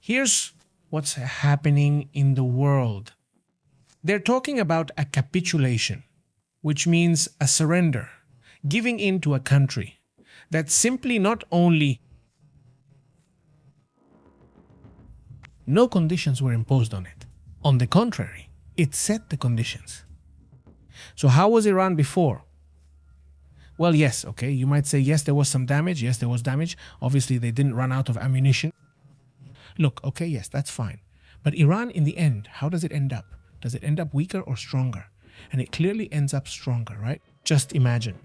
Here's what's happening in the world. They're talking about a capitulation, which means a surrender, giving in to a country that simply not only no conditions were imposed on it. On the contrary, it set the conditions. So how was Iran before? Well, yes, okay, you might say, yes, there was some damage. Yes, there was damage. Obviously, they didn't run out of ammunition. Look, okay, yes, that's fine. But Iran, in the end, how does it end up? Does it end up weaker or stronger? And it clearly ends up stronger, right? Just imagine.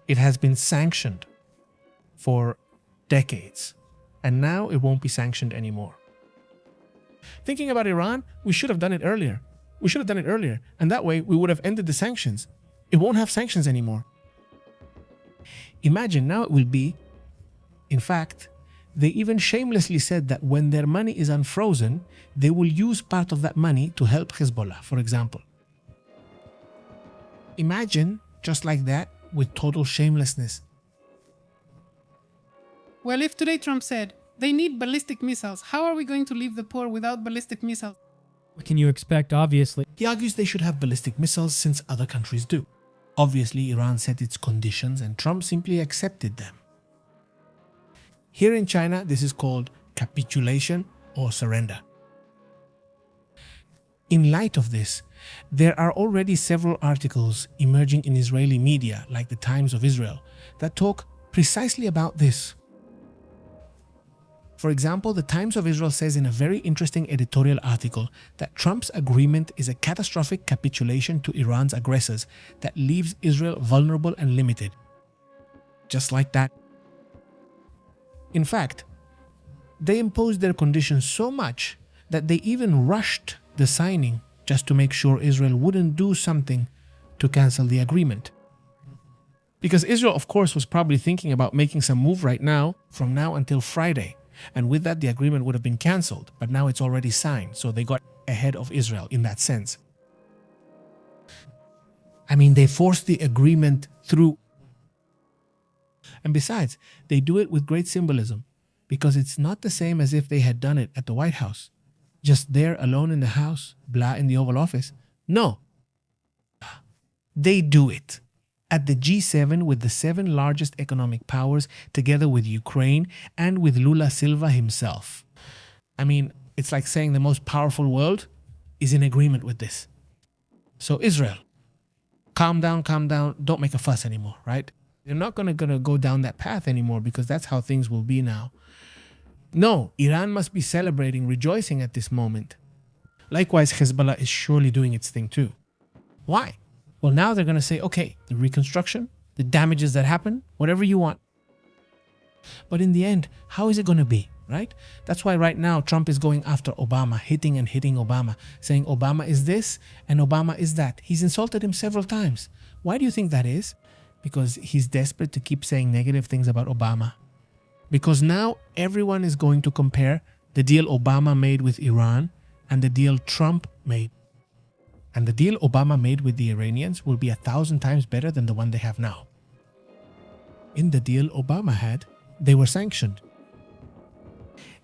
It has been sanctioned for decades, and now it won't be sanctioned anymore. Thinking about Iran, we should have done it earlier. We should have done it earlier, and that way we would have ended the sanctions. It won't have sanctions anymore. Imagine now it will be, in fact, they even shamelessly said that when their money is unfrozen, they will use part of that money to help Hezbollah, for example. Imagine, just like that, with total shamelessness. Well, if today Trump said, they need ballistic missiles, how are we going to leave the poor without ballistic missiles? What can you expect, obviously? He argues they should have ballistic missiles since other countries do. Obviously, Iran set its conditions and Trump simply accepted them. Here in China, this is called capitulation or surrender. In light of this, there are already several articles emerging in Israeli media, like the Times of Israel, that talk precisely about this. For example, the Times of Israel says in a very interesting editorial article that Trump's agreement is a catastrophic capitulation to Iran's aggressors that leaves Israel vulnerable and limited. Just like that. In fact, they imposed their conditions so much that they even rushed the signing just to make sure Israel wouldn't do something to cancel the agreement. Because Israel, of course, was probably thinking about making some move right now, from now until Friday. And with that, the agreement would have been cancelled, but now it's already signed, so they got ahead of Israel in that sense. I mean, they forced the agreement through. And besides, they do it with great symbolism, because it's not the same as if they had done it at the White House, just there alone in the house, blah in the Oval Office. No, they do it at the G7 with the 7 largest economic powers, together with Ukraine and with Lula Silva himself. I mean, it's like saying the most powerful world is in agreement with this. So Israel, calm down, don't make a fuss anymore, right? You're not gonna go down that path anymore, because that's how things will be now. No, Iran must be celebrating, rejoicing at this moment. Likewise, Hezbollah is surely doing its thing too. Why? Well, now they're going to say, okay, the reconstruction, the damages that happen, whatever you want. But in the end, how is it going to be, right? That's why right now Trump is going after Obama, hitting Obama, saying Obama is this and Obama is that. He's insulted him several times. Why do you think that is? Because he's desperate to keep saying negative things about Obama. Because now everyone is going to compare the deal Obama made with Iran and the deal Trump made. And the deal Obama made with the Iranians will be 1,000 times better than the one they have now. In the deal Obama had, they were sanctioned.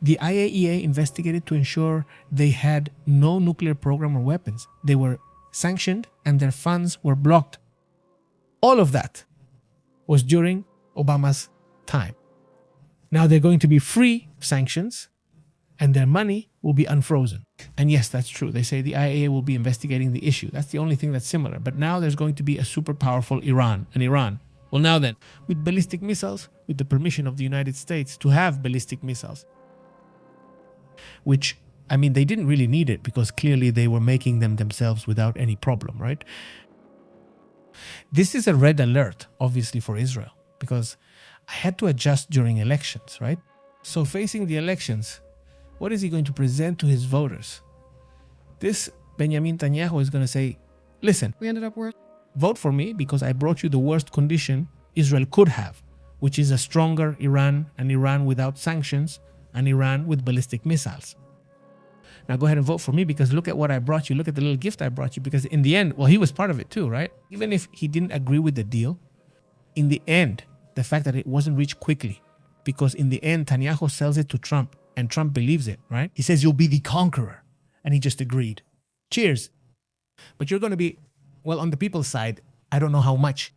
The IAEA investigated to ensure they had no nuclear program or weapons. They were sanctioned and their funds were blocked. All of that was during Obama's time. Now they're going to be free of sanctions and their money will be unfrozen. And yes, that's true. They say the IAEA will be investigating the issue. That's the only thing that's similar. But now there's going to be a super powerful Iran. Well, now then, with ballistic missiles, with the permission of the United States to have ballistic missiles. Which, I mean, they didn't really need it because clearly they were making them themselves without any problem, right? This is a red alert, obviously, for Israel, because I had to adjust during elections, right? So facing the elections, what is he going to present to his voters? This Benjamin Netanyahu is going to say, listen, We ended up worse. vote for me because I brought you the worst condition Israel could have, which is a stronger Iran, an Iran without sanctions, an Iran with ballistic missiles. Now go ahead and vote for me because look at what I brought you. Look at the little gift I brought you. Because in the end, well, he was part of it too, right? Even if he didn't agree with the deal, in the end, the fact that it wasn't reached quickly, because in the end, Netanyahu sells it to Trump And Trump believes it, right? He says, you'll be the conqueror. And he just agreed. Cheers. But you're going to be, well, on the people's side, I don't know how much.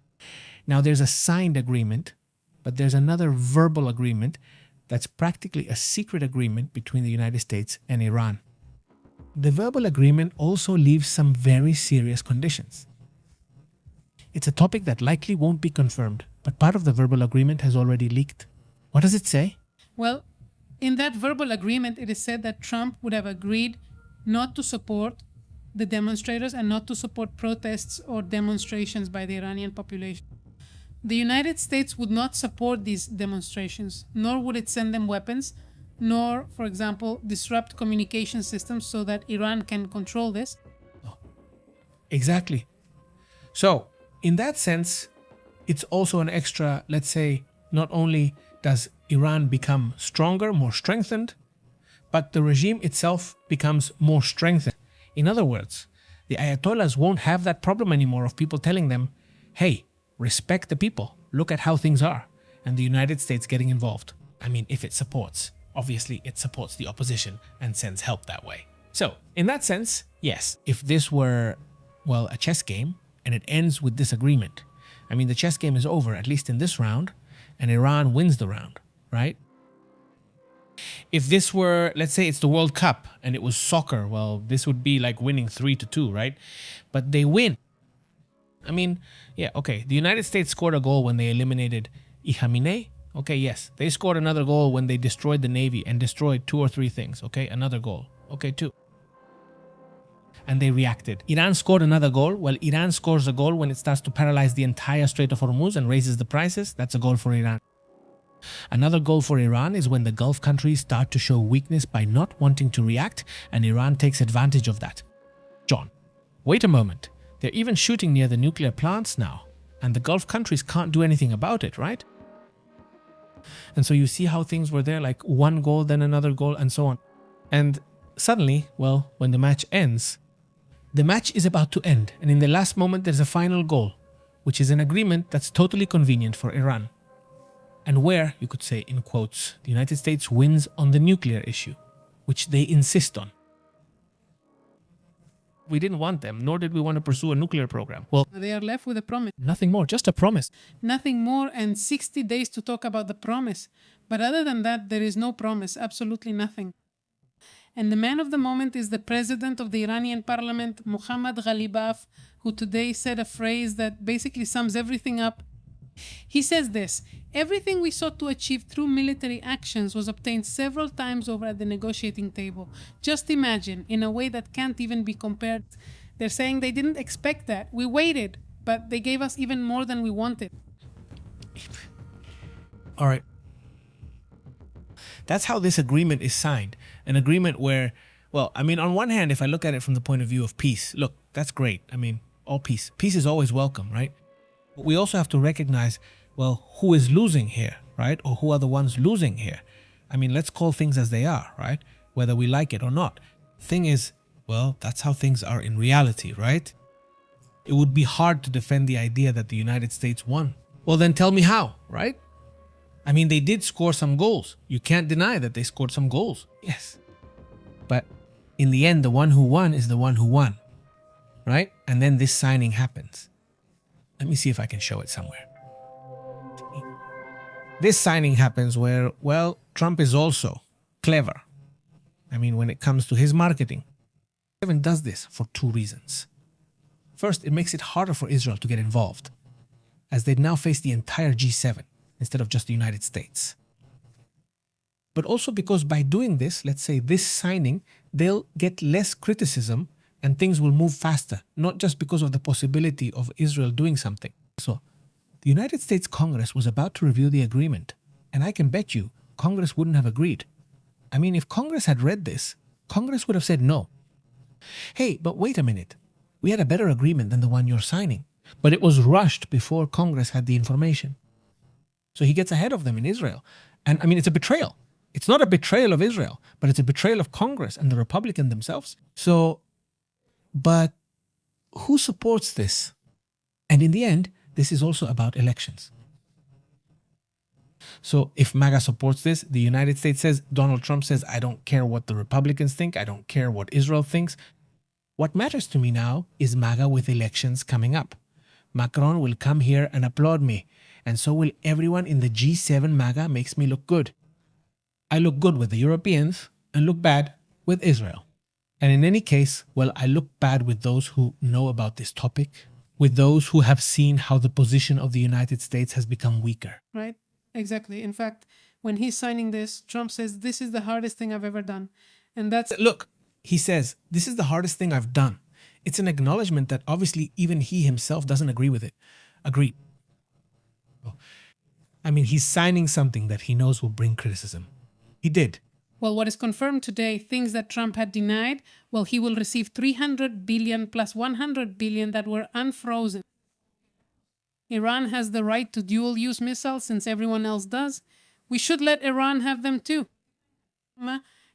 Now, there's a signed agreement, but there's another verbal agreement that's practically a secret agreement between the United States and Iran. The verbal agreement also leaves some very serious conditions. It's a topic that likely won't be confirmed, but part of the verbal agreement has already leaked. What does it say? Well, in that verbal agreement, it is said that Trump would have agreed not to support the demonstrators and not to support protests or demonstrations by the Iranian population. The United States would not support these demonstrations, nor would it send them weapons, nor, for example, disrupt communication systems so that Iran can control this. Exactly. So, in that sense, it's also an extra, let's say, not only does Iran become stronger, more strengthened, but the regime itself becomes more strengthened. In other words, the Ayatollahs won't have that problem anymore of people telling them, hey, respect the people, look at how things are, and the United States getting involved. I mean, if it supports, obviously it supports the opposition and sends help that way. So, in that sense, yes, if this were, well, a chess game, and it ends with this agreement, I mean, the chess game is over, at least in this round, and Iran wins the round, right? If this were, let's say it's the World Cup and it was soccer, well, this would be like winning 3-2, right? But they win. I mean, yeah, okay. The United States scored a goal when they eliminated Khamenei. Okay, yes. They scored another goal when they destroyed the Navy and destroyed 2 or 3 things. Okay, another goal. Okay, 2. And they reacted. Iran scored another goal. Well, Iran scores a goal when it starts to paralyze the entire Strait of Hormuz and raises the prices. That's a goal for Iran. Another goal for Iran is when the Gulf countries start to show weakness by not wanting to react, and Iran takes advantage of that. John, wait a moment. They're even shooting near the nuclear plants now, and the Gulf countries can't do anything about it, right? And so you see how things were there, like one goal, then another goal, and so on. And suddenly, well, when the match ends, the match is about to end, and in the last moment there's a final goal, which is an agreement that's totally convenient for Iran. And where, you could say in quotes, the United States wins on the nuclear issue, which they insist on. We didn't want them, nor did we want to pursue a nuclear program. Well, They are left with a promise. nothing more, just a promise. Nothing more and 60 days to talk about the promise. But other than that, there is no promise, absolutely nothing. And the man of the moment is the president of the Iranian parliament, Mohammad Ghalibaf, who today said a phrase that basically sums everything up. He says this: everything we sought to achieve through military actions was obtained several times over at the negotiating table. Just imagine, in a way that can't even be compared. They're saying they didn't expect that. We waited, but they gave us even more than we wanted. All right. That's how this agreement is signed. An agreement where, well, I mean, on one hand, if I look at it from the point of view of peace, look, that's great. I mean, all peace. Peace is always welcome, right? But we also have to recognize, well, who is losing here, right? Or who are the ones losing here? I mean, let's call things as they are, right? Whether we like it or not. Thing is, well, that's how things are in reality, right? It would be hard to defend the idea that the United States won. Well, then tell me how, right? I mean, they did score some goals. You can't deny that they scored some goals. Yes. But in the end, the one who won is the one who won, right? And then this signing happens. Let me see if I can show it somewhere. This signing happens where, well, Trump is also clever. I mean, when it comes to his marketing. G7 does this for 2 reasons. First, it makes it harder for Israel to get involved, as they'd now face the entire G7 instead of just the United States. But also because by doing this, let's say this signing, they'll get less criticism and things will move faster, not just because of the possibility of Israel doing something. So, the United States Congress was about to review the agreement, and I can bet you Congress wouldn't have agreed. I mean, if Congress had read this, Congress would have said no. Hey, but wait a minute. We had a better agreement than the one you're signing. But it was rushed before Congress had the information. So he gets ahead of them in Israel. And I mean, it's a betrayal. It's not a betrayal of Israel, but it's a betrayal of Congress and the Republicans themselves. So, but who supports this? And in the end, this is also about elections. So if MAGA supports this, the United States says, Donald Trump says, I don't care what the Republicans think. I don't care what Israel thinks. What matters to me now is MAGA with elections coming up. Macron will come here and applaud me. And so will everyone in the G7 MAGA makes me look good. I look good with the Europeans and look bad with Israel. And in any case, well, I look bad with those who know about this topic, with those who have seen how the position of the United States has become weaker. Right? Exactly. In fact, when he's signing this, Trump says, this is the hardest thing I've ever done. And that's... Look, he says, this is the hardest thing I've done. It's an acknowledgement that obviously even he himself doesn't agree with it. Agreed. I mean, he's signing something that he knows will bring criticism. He did. Well, what is confirmed today, things that Trump had denied, well, he will receive 300 billion plus 100 billion that were unfrozen. Iran has the right to dual-use missiles since everyone else does. We should let Iran have them too.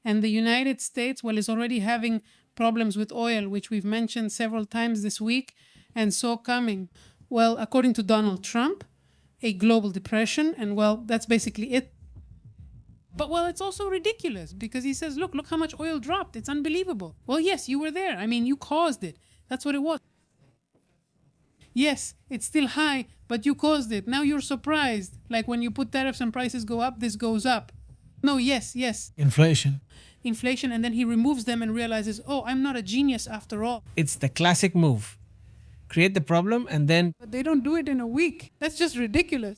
And the United States, well, is already having problems with oil, which we've mentioned several times this week, and so coming. Well, according to Donald Trump, a global depression, and well, that's basically it. But well, it's also ridiculous because he says, look how much oil dropped. It's unbelievable. Well, yes, you were there. I mean, you caused it. That's what it was. Yes, it's still high, but you caused it. Now you're surprised. Like when you put tariffs and prices go up, this goes up. No, yes. Inflation. Inflation, and then he removes them and realizes, oh, I'm not a genius after all. It's the classic move. Create the problem and then... But they don't do it in a week. That's just ridiculous.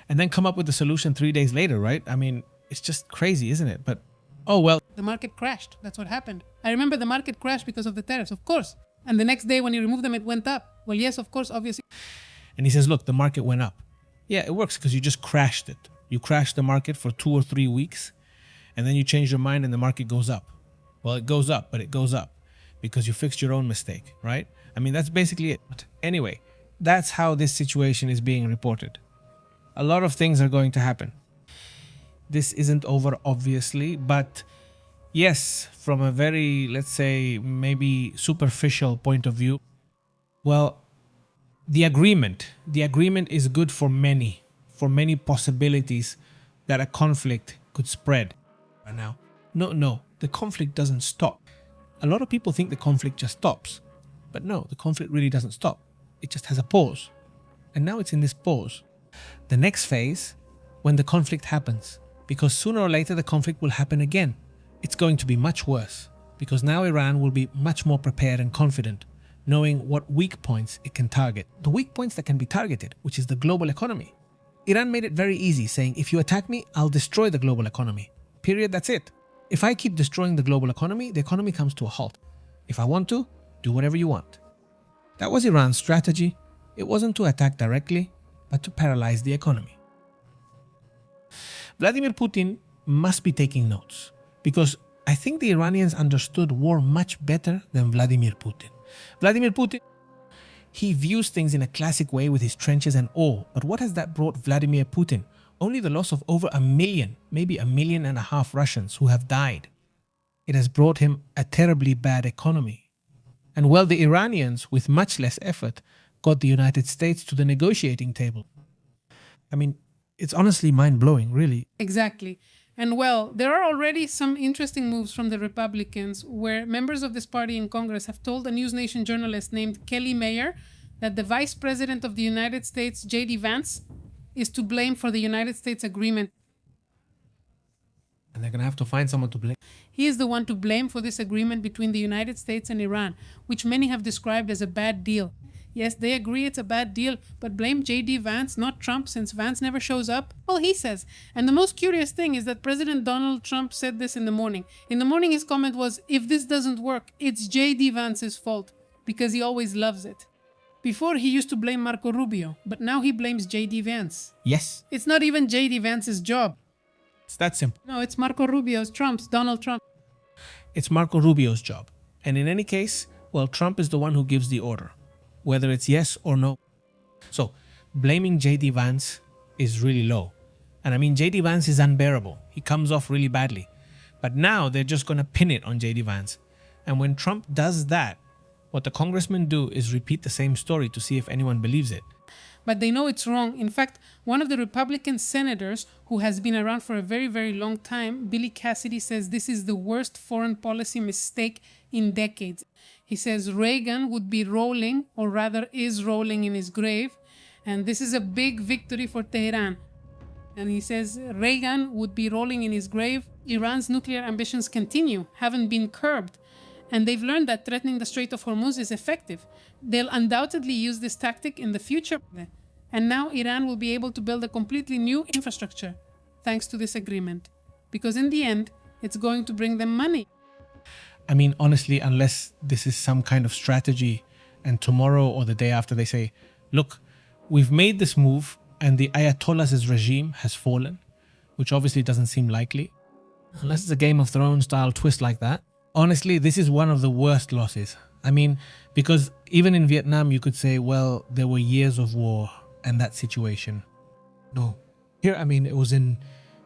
And then come up with the solution 3 days later, right? I mean, it's just crazy, isn't it? But, oh well. The market crashed. That's what happened. I remember the market crashed because of the tariffs, of course. And the next day when he removed them, it went up. Well, yes, of course, obviously. And he says, look, the market went up. Yeah, it works because you just crashed it. You crashed the market for 2 or 3 weeks, and then you change your mind and the market goes up. Well, it goes up, but it goes up because you fixed your own mistake, right? I mean, that's basically it. But anyway, that's how this situation is being reported. A lot of things are going to happen. This isn't over, obviously, but yes, from a very, let's say, maybe superficial point of view, well, the agreement is good for many possibilities that a conflict could spread. Now, no, the conflict doesn't stop. A lot of people think the conflict just stops, but no, the conflict really doesn't stop. It just has a pause. And now it's in this pause. The next phase, when the conflict happens, because sooner or later the conflict will happen again. It's going to be much worse because now Iran will be much more prepared and confident, knowing what weak points it can target. The weak points that can be targeted, which is the global economy. Iran made it very easy, saying, if you attack me, I'll destroy the global economy. Period, that's it. If I keep destroying the global economy, the economy comes to a halt. If I want to, do whatever you want. That was Iran's strategy. It wasn't to attack directly, but to paralyze the economy. Vladimir Putin must be taking notes because I think the Iranians understood war much better than Vladimir Putin. Vladimir Putin, he views things in a classic way with his trenches and all, but what has that brought Vladimir Putin? Only the loss of over 1 million, maybe 1.5 million Russians who have died. It has brought him a terribly bad economy. And well, the Iranians, with much less effort, got the United States to the negotiating table. I mean, it's honestly mind-blowing, really. Exactly. And well, there are already some interesting moves from the Republicans where members of this party in Congress have told a News Nation journalist named Kelly Mayer that the Vice President of the United States, J.D. Vance, is to blame for the United States agreement. And they're going to have to find someone to blame. He is the one to blame for this agreement between the United States and Iran, which many have described as a bad deal. Yes, they agree it's a bad deal, but blame J.D. Vance, not Trump, since Vance never shows up? Well, he says. And the most curious thing is that President Donald Trump said this in the morning. In the morning, his comment was, if this doesn't work, it's J.D. Vance's fault, because he always loves it. Before, he used to blame Marco Rubio, but now he blames J.D. Vance. Yes. It's not even J.D. Vance's job. It's that simple. No, it's Marco Rubio's, Donald Trump. It's Marco Rubio's job. And in any case, well, Trump is the one who gives the order, whether it's yes or no. So, blaming J.D. Vance is really low. And I mean, J.D. Vance is unbearable. He comes off really badly. But now they're just going to pin it on J.D. Vance. And when Trump does that, what the congressmen do is repeat the same story to see if anyone believes it. but they know it's wrong. In fact, one of the Republican senators who has been around for a very, very long time, Billy Cassidy, says this is the worst foreign policy mistake in decades. He says Reagan would be rolling, or rather is rolling in his grave, and this is a big victory for Tehran. And he says Reagan would be rolling in his grave. Iran's nuclear ambitions continue, haven't been curbed. And they've learned that threatening the Strait of Hormuz is effective. They'll undoubtedly use this tactic in the future. And now Iran will be able to build a completely new infrastructure thanks to this agreement. Because in the end, it's going to bring them money. I mean, honestly, unless this is some kind of strategy and tomorrow or the day after they say, look, we've made this move and the Ayatollah's regime has fallen, which obviously doesn't seem likely. Unless it's a Game of Thrones style twist like that. Honestly, this is one of the worst losses. I mean, because even in Vietnam, you could say, well, there were years of war and that situation. No. Here, I mean, it was in,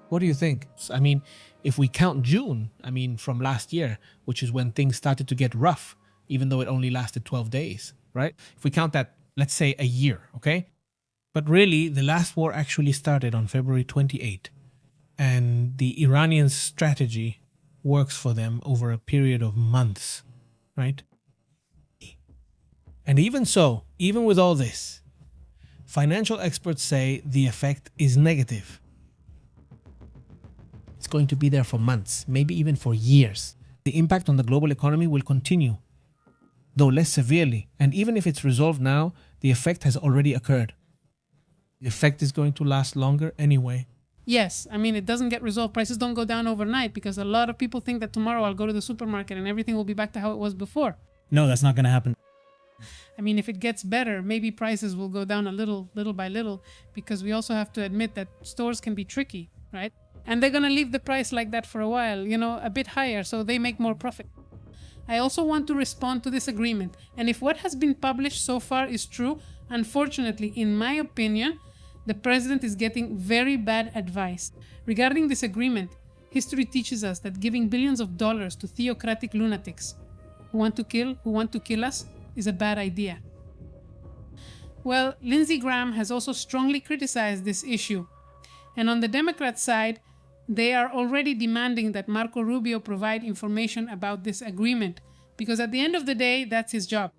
what do you think? I mean, if we count June, I mean, from last year, which is when things started to get rough, even though it only lasted 12 days, right? If we count that, let's say a year, okay? But really, the last war actually started on February 28. And the Iranian strategy works for them over a period of months, right? And even so, even with all this, financial experts say the effect is negative. It's going to be there for months, maybe even for years. The impact on the global economy will continue, though less severely. And even if it's resolved now, the effect has already occurred. The effect is going to last longer anyway. Yes, I mean, it doesn't get resolved. Prices don't go down overnight because a lot of people think that tomorrow I'll go to the supermarket and everything will be back to how it was before. No, that's not going to happen. I mean, if it gets better, maybe prices will go down a little by little, because we also have to admit that stores can be tricky, right? And they're going to leave the price like that for a while, you know, a bit higher, so they make more profit. I also want to respond to this agreement. And if what has been published so far is true, unfortunately, in my opinion, the president is getting very bad advice. Regarding this agreement, history teaches us that giving billions of dollars to theocratic lunatics who want to kill us, is a bad idea. Well, Lindsey Graham has also strongly criticized this issue. And on the Democrat side, they are already demanding that Marco Rubio provide information about this agreement, because at the end of the day, that's his job.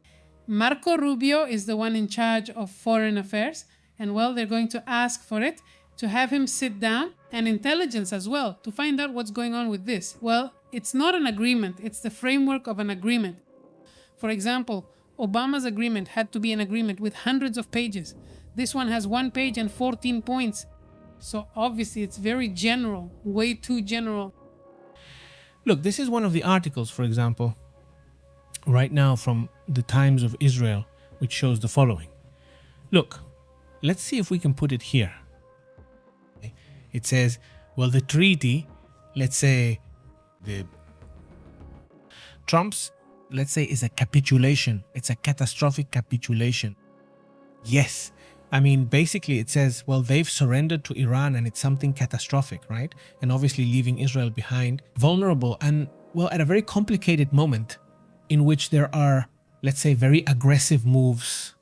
Marco Rubio is the one in charge of foreign affairs, and well, they're going to ask for it, to have him sit down, and intelligence as well, to find out what's going on with this. Well, it's not an agreement, it's the framework of an agreement. For example, Obama's agreement had to be an agreement with hundreds of pages. This one has 1 page and 14 points. So obviously it's very general, way too general. Look, this is one of the articles, for example, right now from the Times of Israel, which shows the following. Look, let's see if we can put it here. It says, well, the treaty, let's say, Trump's, let's say, is a capitulation. It's a catastrophic capitulation. Yes. I mean, basically it says, well, they've surrendered to Iran and it's something catastrophic, right? And obviously leaving Israel behind, vulnerable and, well, at a very complicated moment in which there are, let's say, very aggressive moves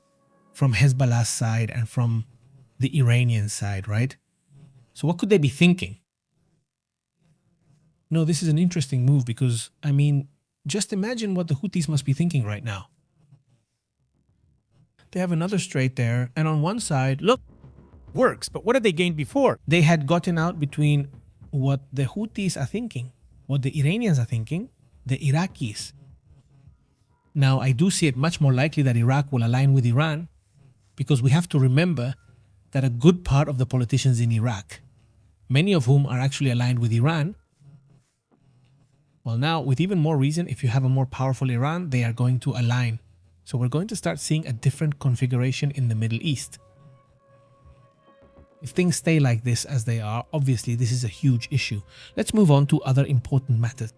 from Hezbollah's side and from the Iranian side, right? So what could they be thinking? No, this is an interesting move because, I mean, just imagine what the Houthis must be thinking right now. They have another strait there, and on one side, look, Works, but what did they gain before? they had gotten out between what the Houthis are thinking, what the Iranians are thinking, the Iraqis. Now, I do see it much more likely that Iraq will align with Iran, because we have to remember that a good part of the politicians in Iraq, many of whom are actually aligned with Iran, well, now, with even more reason, if you have a more powerful Iran, they are going to align. So we're going to start seeing a different configuration in the Middle East. If things stay like this as they are, obviously this is a huge issue. Let's move on to other important matters.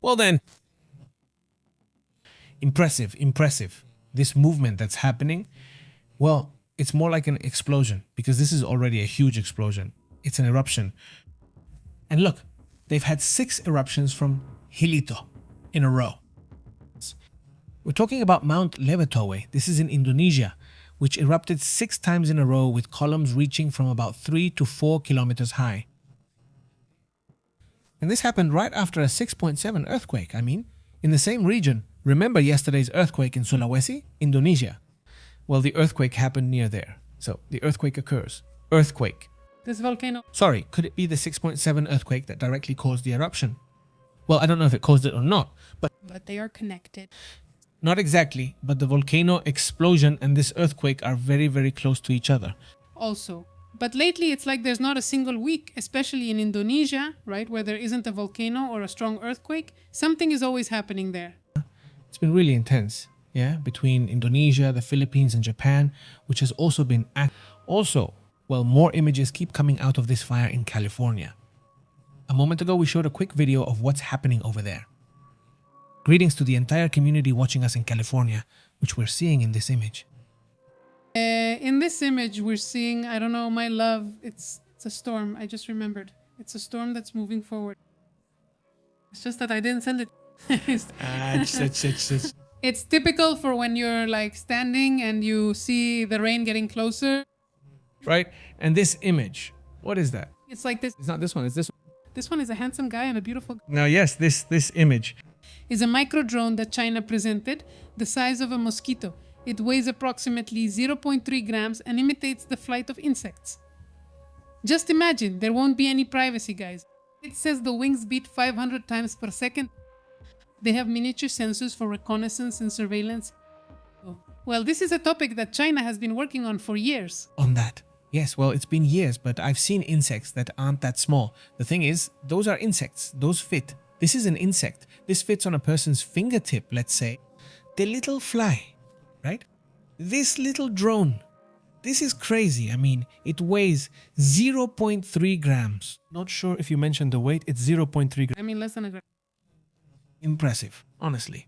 Well then, Impressive, impressive. This movement that's happening, well, it's more like an explosion because this is already a huge explosion. It's an eruption. And look, they've had 6 eruptions from Hilito in a row. We're talking about Mount Lewetowe. This is in Indonesia, which erupted 6 times in a row with columns reaching from about 3 to 4 kilometers high. And this happened right after a 6.7 earthquake, in the same region. Remember yesterday's earthquake in Sulawesi, Indonesia? Well, the earthquake happened near there. So the earthquake occurs. Earthquake. This volcano. Sorry, could it be the 6.7 earthquake that directly caused the eruption? Well, I don't know if it caused it or not, but They are connected. not exactly, but the volcano explosion and this earthquake are very, very close to each other. Also. But lately, it's like there's not a single week, especially in Indonesia, right, where there isn't a volcano or a strong earthquake. Something is always happening there. It's been really intense, between Indonesia, the Philippines, and Japan, which has also been also, more images keep coming out of this fire in California. A moment ago, we showed a quick video of what's happening over there. Greetings to the entire community watching us in California, which we're seeing in this image. In this image, we're seeing, I don't know, my love. It's a storm. I just remembered. It's a storm that's moving forward. It's just that I didn't send it. It's typical for when you're like standing and you see the rain getting closer. Right? And this image, what is that? It's like this. It's not this one, it's this one. This one is a handsome guy and a beautiful. Now, yes, this image. Is a micro drone that China presented, the size of a mosquito. It weighs approximately 0.3 grams and imitates the flight of insects. Just imagine, there won't be any privacy, guys. It says the wings beat 500 times per second. They have miniature sensors for reconnaissance and surveillance. Well, this is a topic that China has been working on for years. On that. Yes, well, it's been years, but I've seen insects that aren't that small. The thing is, those are insects. Those fit. This is an insect. This fits on a person's fingertip, let's say. The little fly. Right? This little drone, this is crazy. It weighs 0.3 grams. Not sure if you mentioned the weight, it's 0.3 grams. Less than a gram. Impressive, honestly.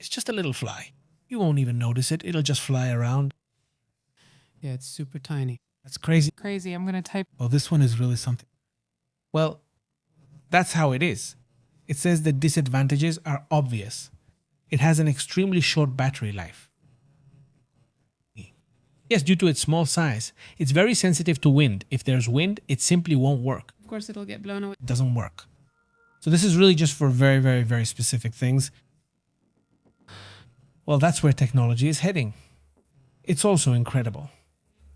It's just a little fly. You won't even notice it. It'll just fly around. Yeah, it's super tiny. That's crazy. Crazy. I'm going to type. Well, this one is really something. Well, that's how it is. It says the disadvantages are obvious. It has an extremely short battery life. Yes, due to its small size, it's very sensitive to wind. If there's wind, it simply won't work. Of course, it'll get blown away. It doesn't work. So this is really just for very, very, very specific things. Well, that's where technology is heading. It's also incredible.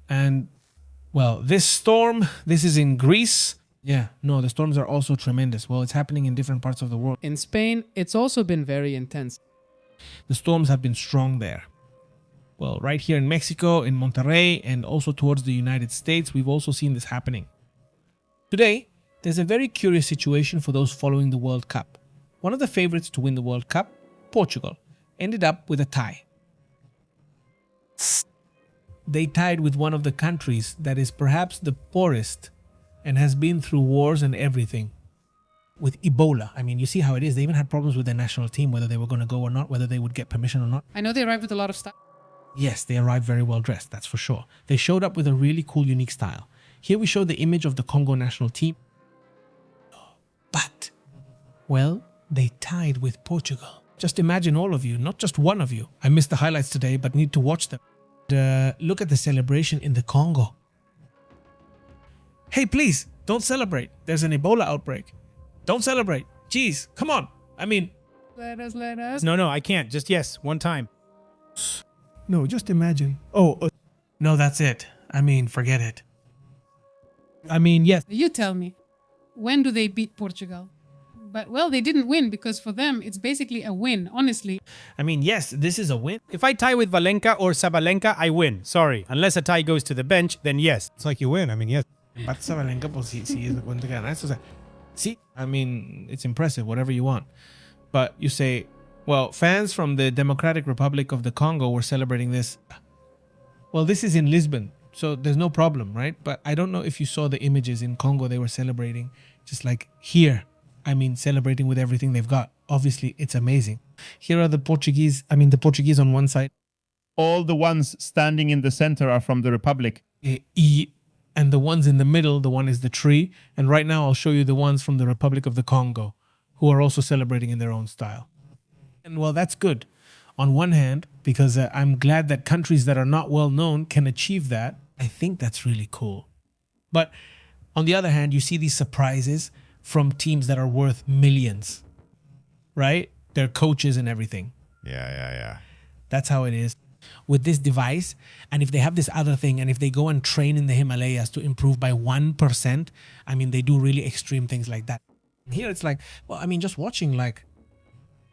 And, well, this storm, this is in Greece. Yeah, no, the storms are also tremendous. Well, it's happening in different parts of the world. In Spain, it's also been very intense. The storms have been strong there. Well, right here in Mexico, in Monterrey, and also towards the United States, we've also seen this happening. Today, there's a very curious situation for those following the World Cup. One of the favorites to win the World Cup, Portugal, ended up with a tie. They tied with one of the countries that is perhaps the poorest and has been through wars and everything. With Ebola. You see how it is. They even had problems with their national team, whether they were going to go or not, whether they would get permission or not. I know they arrived with a lot of stuff. Yes, they arrived very well dressed, that's for sure. They showed up with a really cool, unique style. Here we show the image of the Congo national team. But, well, they tied with Portugal. Just imagine all of you, not just one of you. I missed the highlights today, but need to watch them. Look at the celebration in the Congo. Hey, please, don't celebrate. There's an Ebola outbreak. Don't celebrate. Jeez, come on. Let us. No, I can't. Just yes, one time. No, just imagine. No, that's it. Forget it. Yes. You tell me, when do they beat Portugal? But, well, they didn't win because for them, it's basically a win, honestly. Yes, this is a win. If I tie with Valenka or Sabalenka, I win. Sorry. Unless a tie goes to the bench, then yes. It's like you win. Yes. See, it's impressive, whatever you want. But you say, well, fans from the Democratic Republic of the Congo were celebrating this. Well, this is in Lisbon, so there's no problem, right? But I don't know if you saw the images in Congo they were celebrating, just like here. Celebrating with everything they've got. Obviously, it's amazing. Here are the Portuguese on one side. All the ones standing in the center are from the Republic. And the ones in the middle, the one is the tree. And right now I'll show you the ones from the Republic of the Congo, who are also celebrating in their own style. And well, that's good on one hand, because I'm glad that countries that are not well known can achieve that. I think that's really cool. But on the other hand, you see these surprises from teams that are worth millions, right? Their coaches and everything. Yeah. That's how it is with this device. And if they have this other thing, and if they go and train in the Himalayas to improve by 1%, I mean, they do really extreme things like that. Here it's like, well, I mean, just watching, like,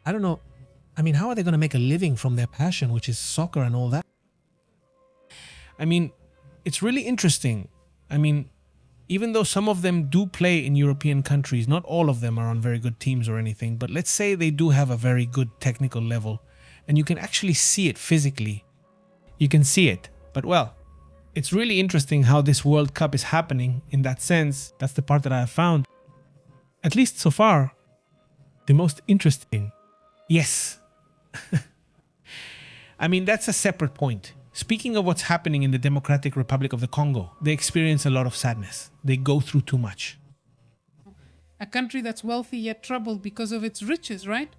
I don't know. I mean, how are they going to make a living from their passion, which is soccer and all that? I mean, it's really interesting. I mean, even though some of them do play in European countries, not all of them are on very good teams or anything, but let's say they do have a very good technical level, and you can actually see it physically. You can see it. But well, it's really interesting how this World Cup is happening in that sense. That's the part that I have found, at least so far, the most interesting. Yes. I mean, that's a separate point. Speaking of what's happening in the Democratic Republic of the Congo, they experience a lot of sadness. They go through too much. A country that's wealthy yet troubled because of its riches, right?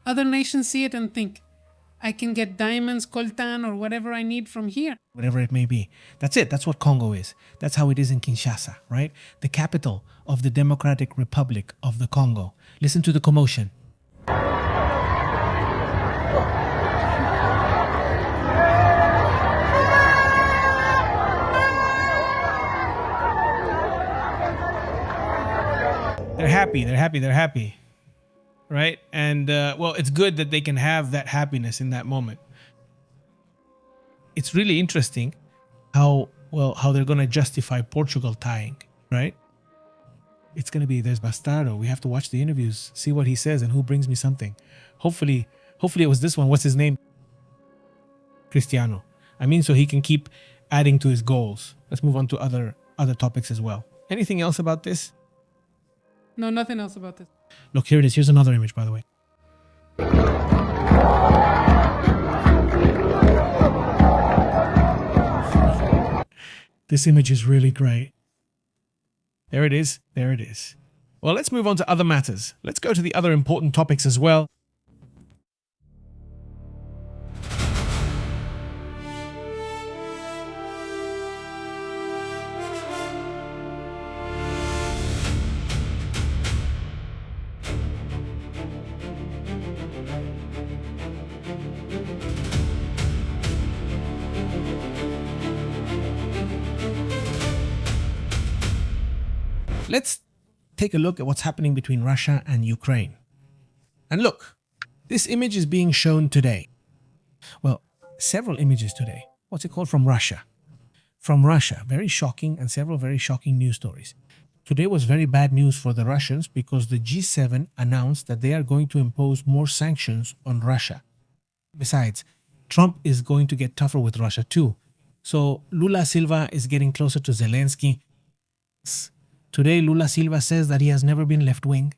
Other nations see it and think, I can get diamonds, coltan, or whatever I need from here. Whatever it may be. That's it. That's what Congo is. That's how it is in Kinshasa, right? The capital of the Democratic Republic of the Congo. Listen to the commotion. They're happy, right? And well, it's good that they can have that happiness in that moment. It's really interesting how they're going to justify Portugal tying, right? It's going to be, there's Bastardo. We have to watch the interviews, see what he says and who brings me something. Hopefully it was this one. What's his name? Cristiano. I mean, so he can keep adding to his goals. Let's move on to other topics as well. Anything else about this? No, nothing else about this. Look, here it is. Here's another image, by the way. This image is really great. There it is. There it is. Well, let's move on to other matters. Let's go to the other important topics as well. Let's take a look at what's happening between Russia and Ukraine. And look, this image is being shown today. Well, several images today. What's it called? From Russia. From Russia. Very shocking, and several very shocking news stories. Today was very bad news for the Russians because the G7 announced that they are going to impose more sanctions on Russia. Besides, Trump is going to get tougher with Russia too. So Lula Silva is getting closer to Zelensky. Today, Lula Silva says that he has never been left-wing,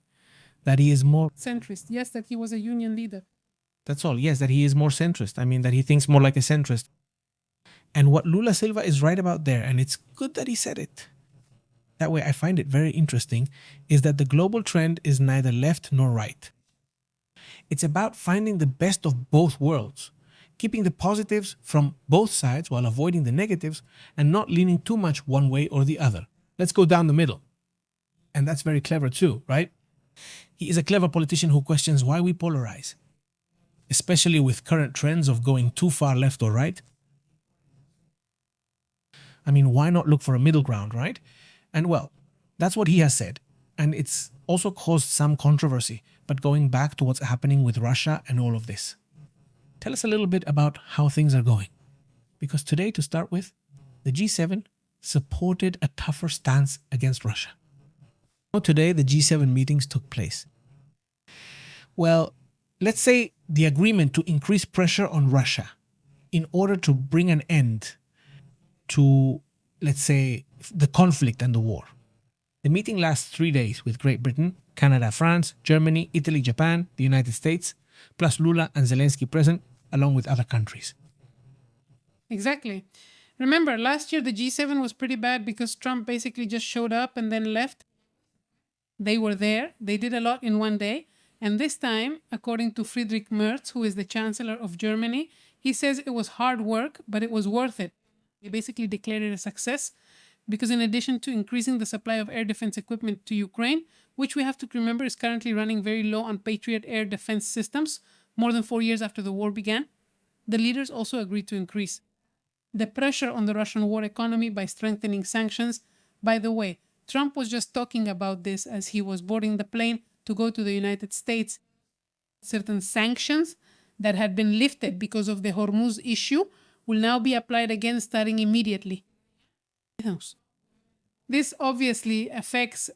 that he is more Centrist. Yes, that he was a union leader. That's all. Yes, that he is more centrist. I mean, that he thinks more like a centrist. And what Lula Silva is right about there, and it's good that he said it. That way, I find it very interesting, is that the global trend is neither left nor right. It's about finding the best of both worlds, keeping the positives from both sides while avoiding the negatives and not leaning too much one way or the other. Let's go down the middle. And that's very clever too, right? He is a clever politician who questions why we polarize, especially with current trends of going too far left or right. I mean, why not look for a middle ground, right? And well, that's what he has said. And it's also caused some controversy. But going back to what's happening with Russia and all of this, tell us a little bit about how things are going. Because today, to start with, the G7 supported a tougher stance against Russia. Today, the G7 meetings took place. Well, let's say the agreement to increase pressure on Russia in order to bring an end to, let's say, the conflict and the war. The meeting lasts 3 days with Great Britain Canada, France, Germany, Italy, Japan, the United States, plus Lula and Zelensky present, along with other countries. Exactly. Remember, last year the G7 was pretty bad because Trump basically just showed up and then left. They were there, they did a lot in one day. And this time, according to Friedrich Merz, who is the Chancellor of Germany, he says it was hard work, but it was worth it. He basically declared it a success because, in addition to increasing the supply of air defense equipment to Ukraine, which we have to remember is currently running very low on Patriot air defense systems, more than 4 years after the war began, the leaders also agreed to increase the pressure on the Russian war economy by strengthening sanctions. By the way, Trump was just talking about this as he was boarding the plane to go to the United States. Certain sanctions that had been lifted because of the Hormuz issue will now be applied again starting immediately. This obviously affects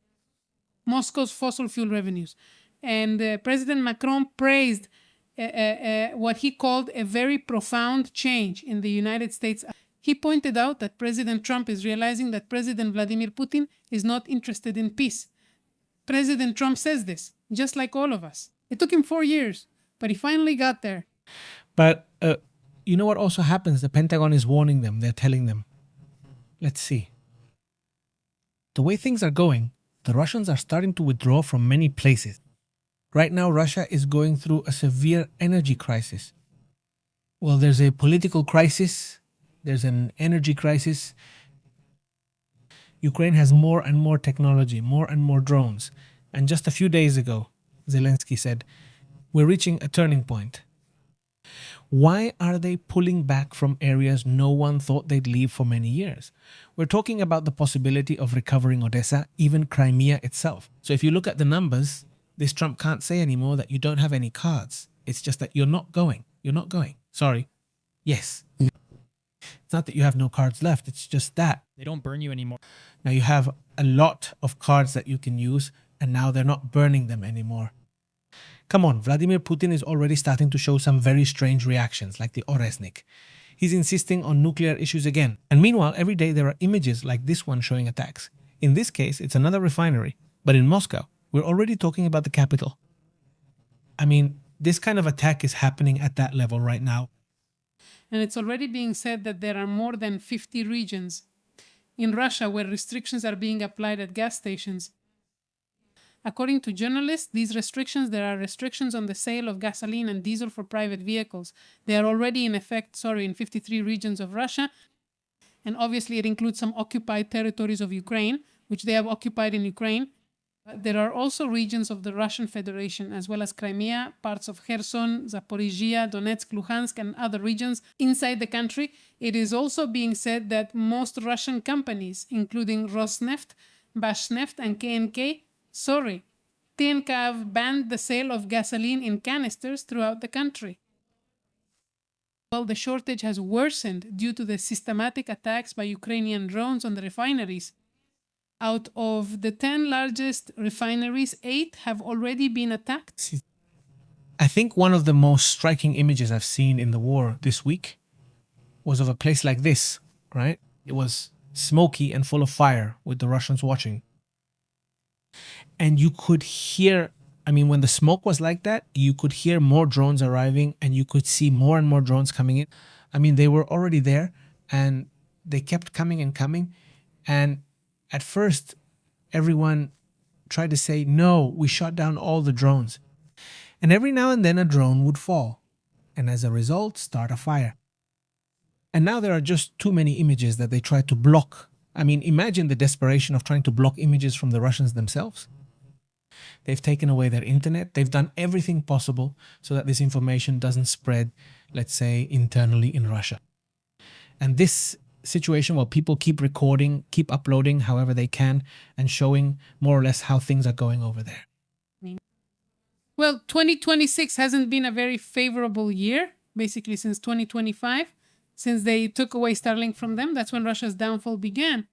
Moscow's fossil fuel revenues. And President Macron praised what he called a very profound change in the United States. He pointed out that President Trump is realizing that President Vladimir Putin is not interested in peace. President Trump says this, just like all of us. It took him 4 years, but he finally got there. But you know what also happens? The Pentagon is warning them. They're telling them. Let's see. The way things are going, the Russians are starting to withdraw from many places. Right now, Russia is going through a severe energy crisis. Well, there's a political crisis. There's an energy crisis. Ukraine has more and more technology, more and more drones. And just a few days ago, Zelensky said, we're reaching a turning point. Why are they pulling back from areas no one thought they'd leave for many years? We're talking about the possibility of recovering Odessa, even Crimea itself. So if you look at the numbers, this Trump can't say anymore that you don't have any cards. It's just that you're not going. You're not going. Sorry. Yes. It's not that you have no cards left. It's just that. They don't burn you anymore. Now you have a lot of cards that you can use, and now they're not burning them anymore. Come on, Vladimir Putin is already starting to show some very strange reactions, like the Oresnik. He's insisting on nuclear issues again. And meanwhile, every day there are images like this one showing attacks. In this case, it's another refinery. But in Moscow, we're already talking about the capital. I mean, this kind of attack is happening at that level right now. And it's already being said that there are more than 50 regions in Russia where restrictions are being applied at gas stations. According to journalists, there are restrictions on the sale of gasoline and diesel for private vehicles. They are already in effect, in 53 regions of Russia. And obviously it includes some occupied territories of Ukraine, which they have occupied in Ukraine. There are also regions of the Russian Federation, as well as Crimea, parts of Kherson, Zaporizhia, Donetsk, Luhansk, and other regions inside the country. It is also being said that most Russian companies, including Rosneft, Bashneft, and TNK have banned the sale of gasoline in canisters throughout the country. Well, the shortage has worsened due to the systematic attacks by Ukrainian drones on the refineries. Out of the 10 largest refineries, 8 have already been attacked. I think one of the most striking images I've seen in the war this week was of a place like this, right? It was smoky and full of fire with the Russians watching. And you could hear, when the smoke was like that, you could hear more drones arriving and you could see more and more drones coming in. They were already there and they kept coming and coming. And at first, everyone tried to say, no, we shot down all the drones. And every now and then a drone would fall. And as a result, start a fire. And now there are just too many images that they try to block. Imagine the desperation of trying to block images from the Russians themselves. They've taken away their internet. They've done everything possible so that this information doesn't spread, let's say, internally in Russia. And this situation where people keep recording, keep uploading however they can, and showing more or less how things are going over there. Well, 2026 hasn't been a very favorable year, basically since 2025. Since they took away Starlink from them, that's when Russia's downfall began.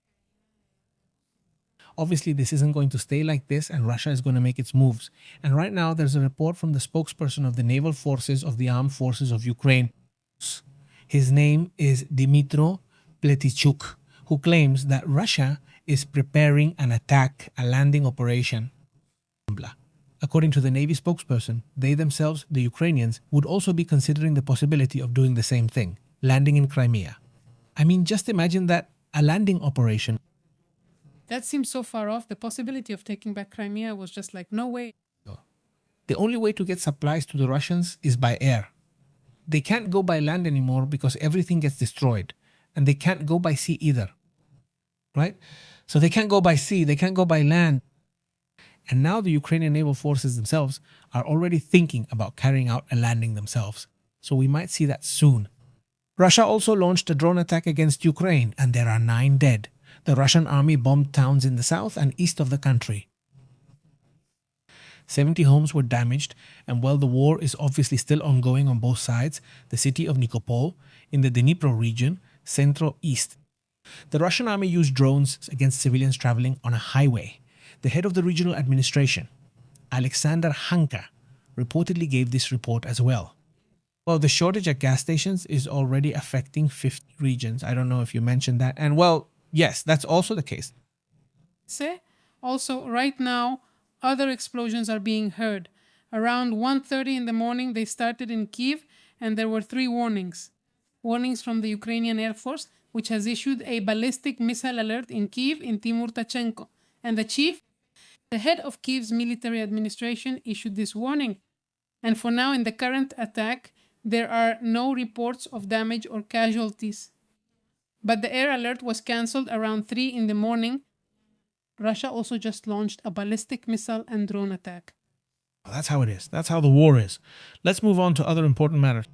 Obviously, this isn't going to stay like this, and Russia is going to make its moves. And right now, there's a report from the spokesperson of the naval forces of the armed forces of Ukraine. His name is Dmytro Pletichuk, who claims that Russia is preparing an attack, a landing operation. According to the Navy spokesperson, they themselves, the Ukrainians, would also be considering the possibility of doing the same thing, landing in Crimea. I mean, just imagine that, a landing operation. That seems so far off. The possibility of taking back Crimea was just like, no way. The only way to get supplies to the Russians is by air. They can't go by land anymore because everything gets destroyed. And they can't go by sea either. Right? So they can't go by sea, they can't go by land. And now the Ukrainian naval forces themselves are already thinking about carrying out a landing themselves. So we might see that soon. Russia also launched a drone attack against Ukraine, and there are 9 dead. The Russian army bombed towns in the south and east of the country. 70 homes were damaged, and while the war is obviously still ongoing on both sides, the city of Nikopol, in the Dnipro region, centro-east. The Russian army used drones against civilians traveling on a highway. The head of the regional administration, Alexander Hanka, reportedly gave this report as well. Well, the shortage at gas stations is already affecting 50 regions. I don't know if you mentioned that. And well, yes, that's also the case. Also, right now, other explosions are being heard. Around 1:30 in the morning, they started in Kyiv, and there were 3 warnings. Warnings from the Ukrainian Air Force, which has issued a ballistic missile alert in Kyiv in Timur Tachenko. And the head of Kyiv's military administration, issued this warning. And for now, in the current attack, there are no reports of damage or casualties. But the air alert was cancelled around 3 in the morning. Russia also just launched a ballistic missile and drone attack. That's how it is. That's how the war is. Let's move on to other important matters.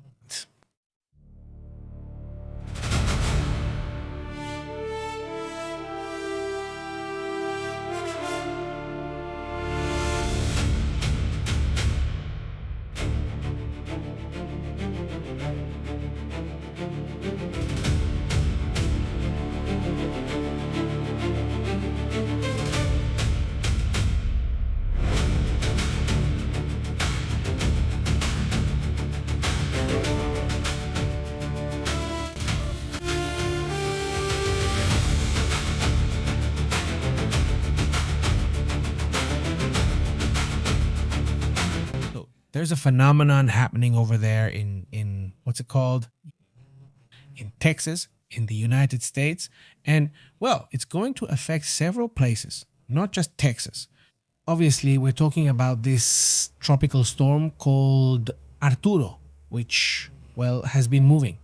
There's a phenomenon happening over there in what's it called? In Texas, in the United States. And, well, it's going to affect several places, not just Texas. Obviously, we're talking about this tropical storm called Arturo, which, well, has been moving.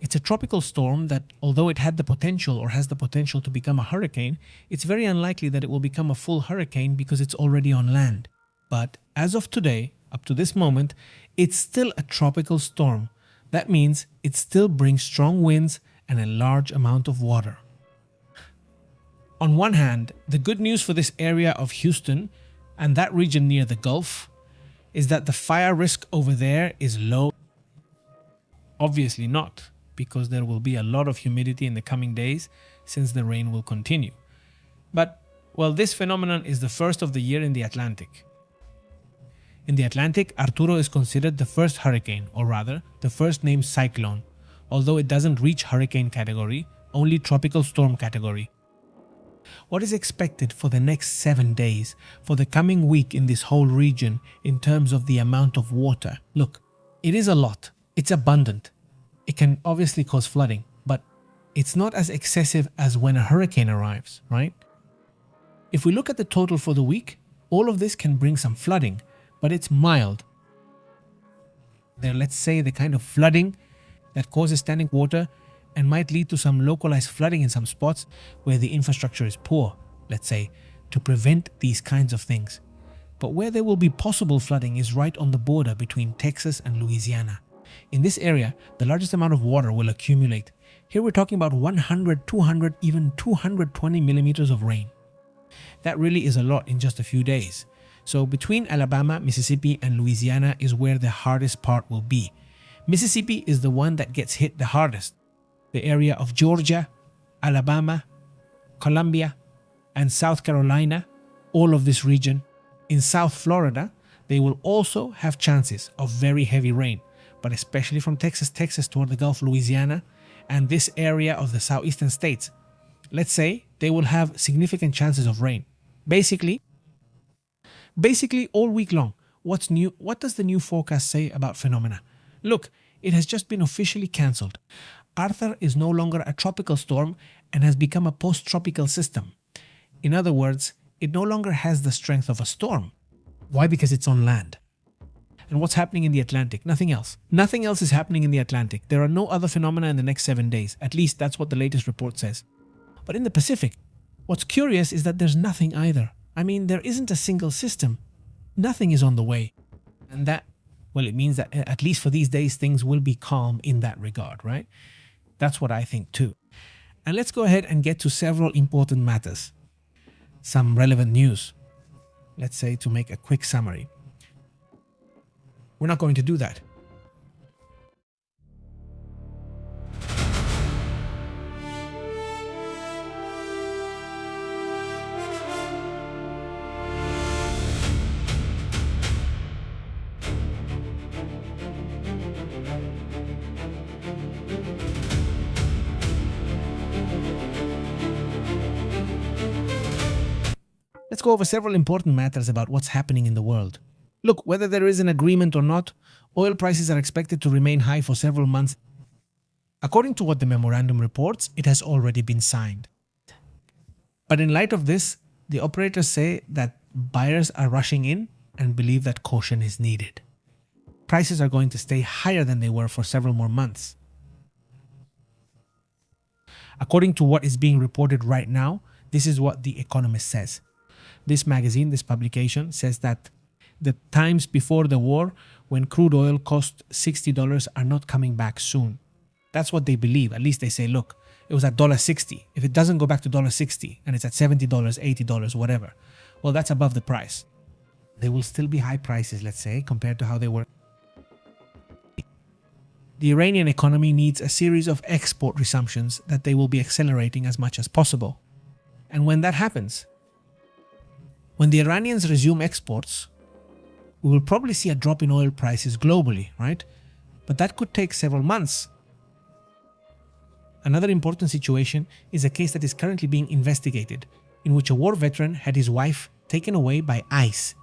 It's a tropical storm that, although it had the potential or has the potential to become a hurricane, it's very unlikely that it will become a full hurricane because it's already on land. But as of today, up to this moment, it's still a tropical storm. That means it still brings strong winds and a large amount of water. On one hand, the good news for this area of Houston and that region near the Gulf is that the fire risk over there is low. Obviously not, because there will be a lot of humidity in the coming days since the rain will continue. But, well, this phenomenon is the first of the year in the Atlantic. In the Atlantic, Arturo is considered the first hurricane, or rather, the first named cyclone, although it doesn't reach hurricane category, only tropical storm category. What is expected for the next 7 days, for the coming week in this whole region in terms of the amount of water? Look, it is a lot. It's abundant. It can obviously cause flooding, but it's not as excessive as when a hurricane arrives, right? If we look at the total for the week, all of this can bring some flooding, but it's mild. Let's say the kind of flooding that causes standing water and might lead to some localized flooding in some spots where the infrastructure is poor, let's say, to prevent these kinds of things. But where there will be possible flooding is right on the border between Texas and Louisiana. In this area, the largest amount of water will accumulate. Here we're talking about 100, 200, even 220 millimeters of rain. That really is a lot in just a few days. So between Alabama, Mississippi, and Louisiana is where the hardest part will be. Mississippi is the one that gets hit the hardest. The area of Georgia, Alabama, Columbia, and South Carolina, all of this region. In South Florida, they will also have chances of very heavy rain, but especially from Texas toward the Gulf, Louisiana, and this area of the southeastern states. Let's say they will have significant chances of rain. Basically, Basically, all week long, what's new? What does the new forecast say about phenomena? Look, it has just been officially cancelled. Arthur is no longer a tropical storm and has become a post-tropical system. In other words, it no longer has the strength of a storm. Why? Because it's on land. And what's happening in the Atlantic? Nothing else. Nothing else is happening in the Atlantic. There are no other phenomena in the next 7 days. At least that's what the latest report says. But in the Pacific, what's curious is that there's nothing either. I mean, there isn't a single system. Nothing is on the way. And that, well, it means that at least for these days, things will be calm in that regard, right? That's what I think too. And let's go ahead and get to several important matters. Some relevant news. Let's say to make a quick summary. We're not going to do that. Let's go over several important matters about what's happening in the world. Look, whether there is an agreement or not, oil prices are expected to remain high for several months. According to what the memorandum reports, it has already been signed. But in light of this, the operators say that buyers are rushing in and believe that caution is needed. Prices are going to stay higher than they were for several more months. According to what is being reported right now, this is what The Economist says. This magazine, this publication, says that the times before the war, when crude oil cost $60, are not coming back soon. That's what they believe. At least they say, look, it was at $1.60. If it doesn't go back to $1.60 and it's at $70, $80, whatever, well, that's above the price. There will still be high prices, let's say, compared to how they were. The Iranian economy needs a series of export resumptions that they will be accelerating as much as possible. And when that happens, when the Iranians resume exports, we will probably see a drop in oil prices globally, right? But that could take several months. Another important situation is a case that is currently being investigated, in which a war veteran had his wife taken away by ICE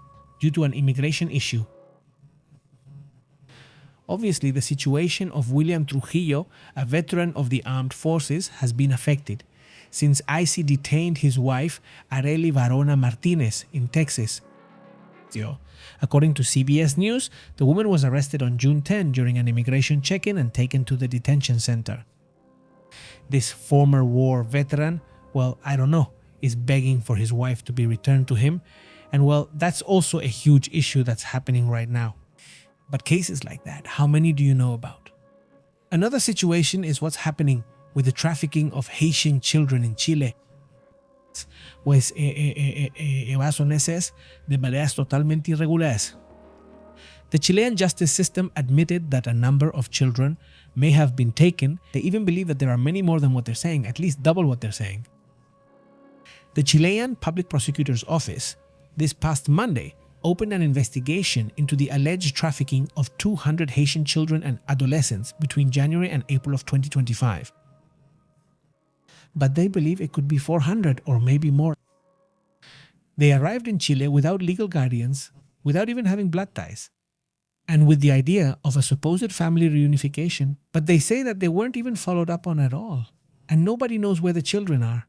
due to an immigration issue. Obviously, the situation of William Trujillo, a veteran of the armed forces, has been affected, since ICE detained his wife, Arely Varona Martinez, in Texas. According to CBS News, the woman was arrested on June 10 during an immigration check-in and taken to the detention center. This former war veteran, well, I don't know, is begging for his wife to be returned to him. And well, that's also a huge issue that's happening right now. But cases like that, how many do you know about? Another situation is what's happening with the trafficking of Haitian children in Chile. Pues evasiones de maneras totalmente irregulares. The Chilean justice system admitted that a number of children may have been taken. They even believe that there are many more than what they're saying, at least double what they're saying. The Chilean Public Prosecutor's Office, this past Monday, opened an investigation into the alleged trafficking of 200 Haitian children and adolescents between January and April of 2025. But they believe it could be 400 or maybe more. They arrived in Chile without legal guardians, without even having blood ties, and with the idea of a supposed family reunification, but they say that they weren't even followed up on at all, and nobody knows where the children are.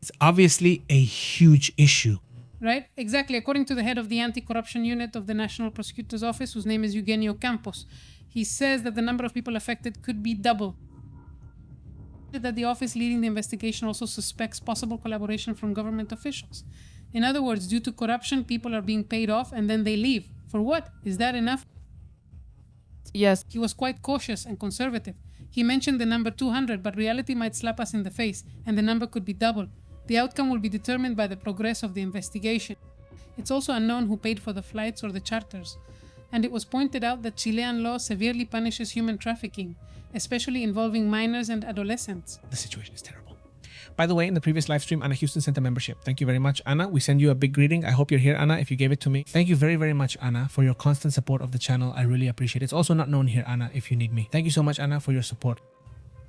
It's obviously a huge issue. Right? Exactly. According to the head of the anti-corruption unit of the National Prosecutor's Office, whose name is Eugenio Campos, he says that the number of people affected could be double. That the office leading the investigation also suspects possible collaboration from government officials. In other words, due to corruption, people are being paid off and then they leave. For what? Is that enough? Yes. He was quite cautious and conservative. He mentioned the number 200, but reality might slap us in the face, and the number could be double. The outcome will be determined by the progress of the investigation. It's also unknown who paid for the flights or the charters. And it was pointed out that Chilean law severely punishes human trafficking, especially involving minors and adolescents. The situation is terrible. By the way, in the previous live stream, Anna Houston sent a membership. Thank you very much, Anna. We send you a big greeting. I hope you're here, Anna, if you gave it to me. Thank you very, very much, Anna, for your constant support of the channel. I really appreciate it. It's also not known here, Anna, if you need me. Thank you so much, Anna, for your support.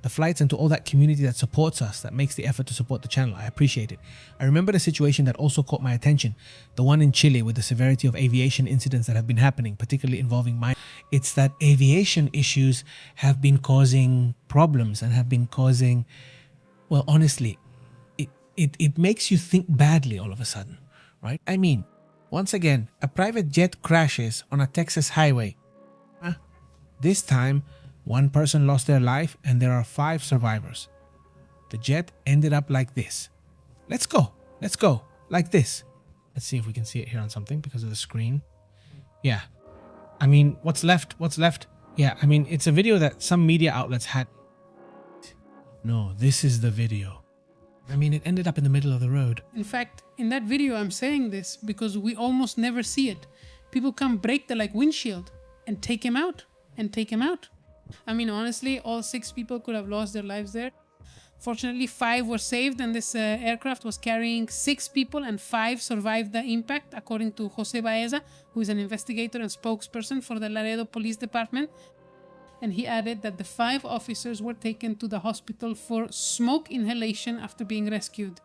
the flights and to all that community that supports us, that makes the effort to support the channel. I appreciate it. I remember the situation that also caught my attention, the one in Chile with the severity of aviation incidents that have been happening, particularly involving mine. It's that aviation issues have been causing problems and have been causing, well, honestly, it makes you think badly all of a sudden, right? I mean, once again, a private jet crashes on a Texas highway. This time, one person lost their life and there are 5 survivors. The jet ended up like this. Let's go, like this. Let's see if we can see it here on something because of the screen. Yeah. I mean, what's left? Yeah, I mean, it's a video that some media outlets had. No, this is the video. I mean, it ended up in the middle of the road. In fact, in that video, I'm saying this because we almost never see it. People come break the windshield and take him out. I mean, honestly, all 6 people could have lost their lives there. Fortunately, 5 were saved, and this aircraft was carrying 6 people and 5 survived the impact, according to Jose Baeza, who is an investigator and spokesperson for the Laredo Police Department. And he added that the 5 officers were taken to the hospital for smoke inhalation after being rescued.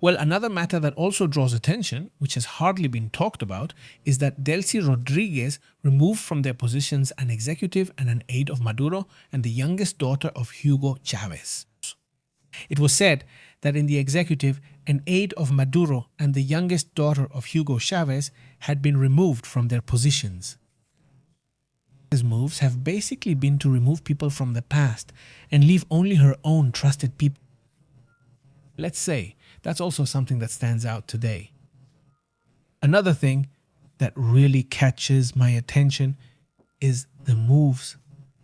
Well, another matter that also draws attention, which has hardly been talked about, is that Delcy Rodriguez removed from their positions an executive and an aide of Maduro and the youngest daughter of Hugo Chavez. It was said that in the executive, an aide of Maduro and the youngest daughter of Hugo Chavez had been removed from their positions. His moves have basically been to remove people from the past and leave only her own trusted people. Let's say that's also something that stands out today. Another thing that really catches my attention is the moves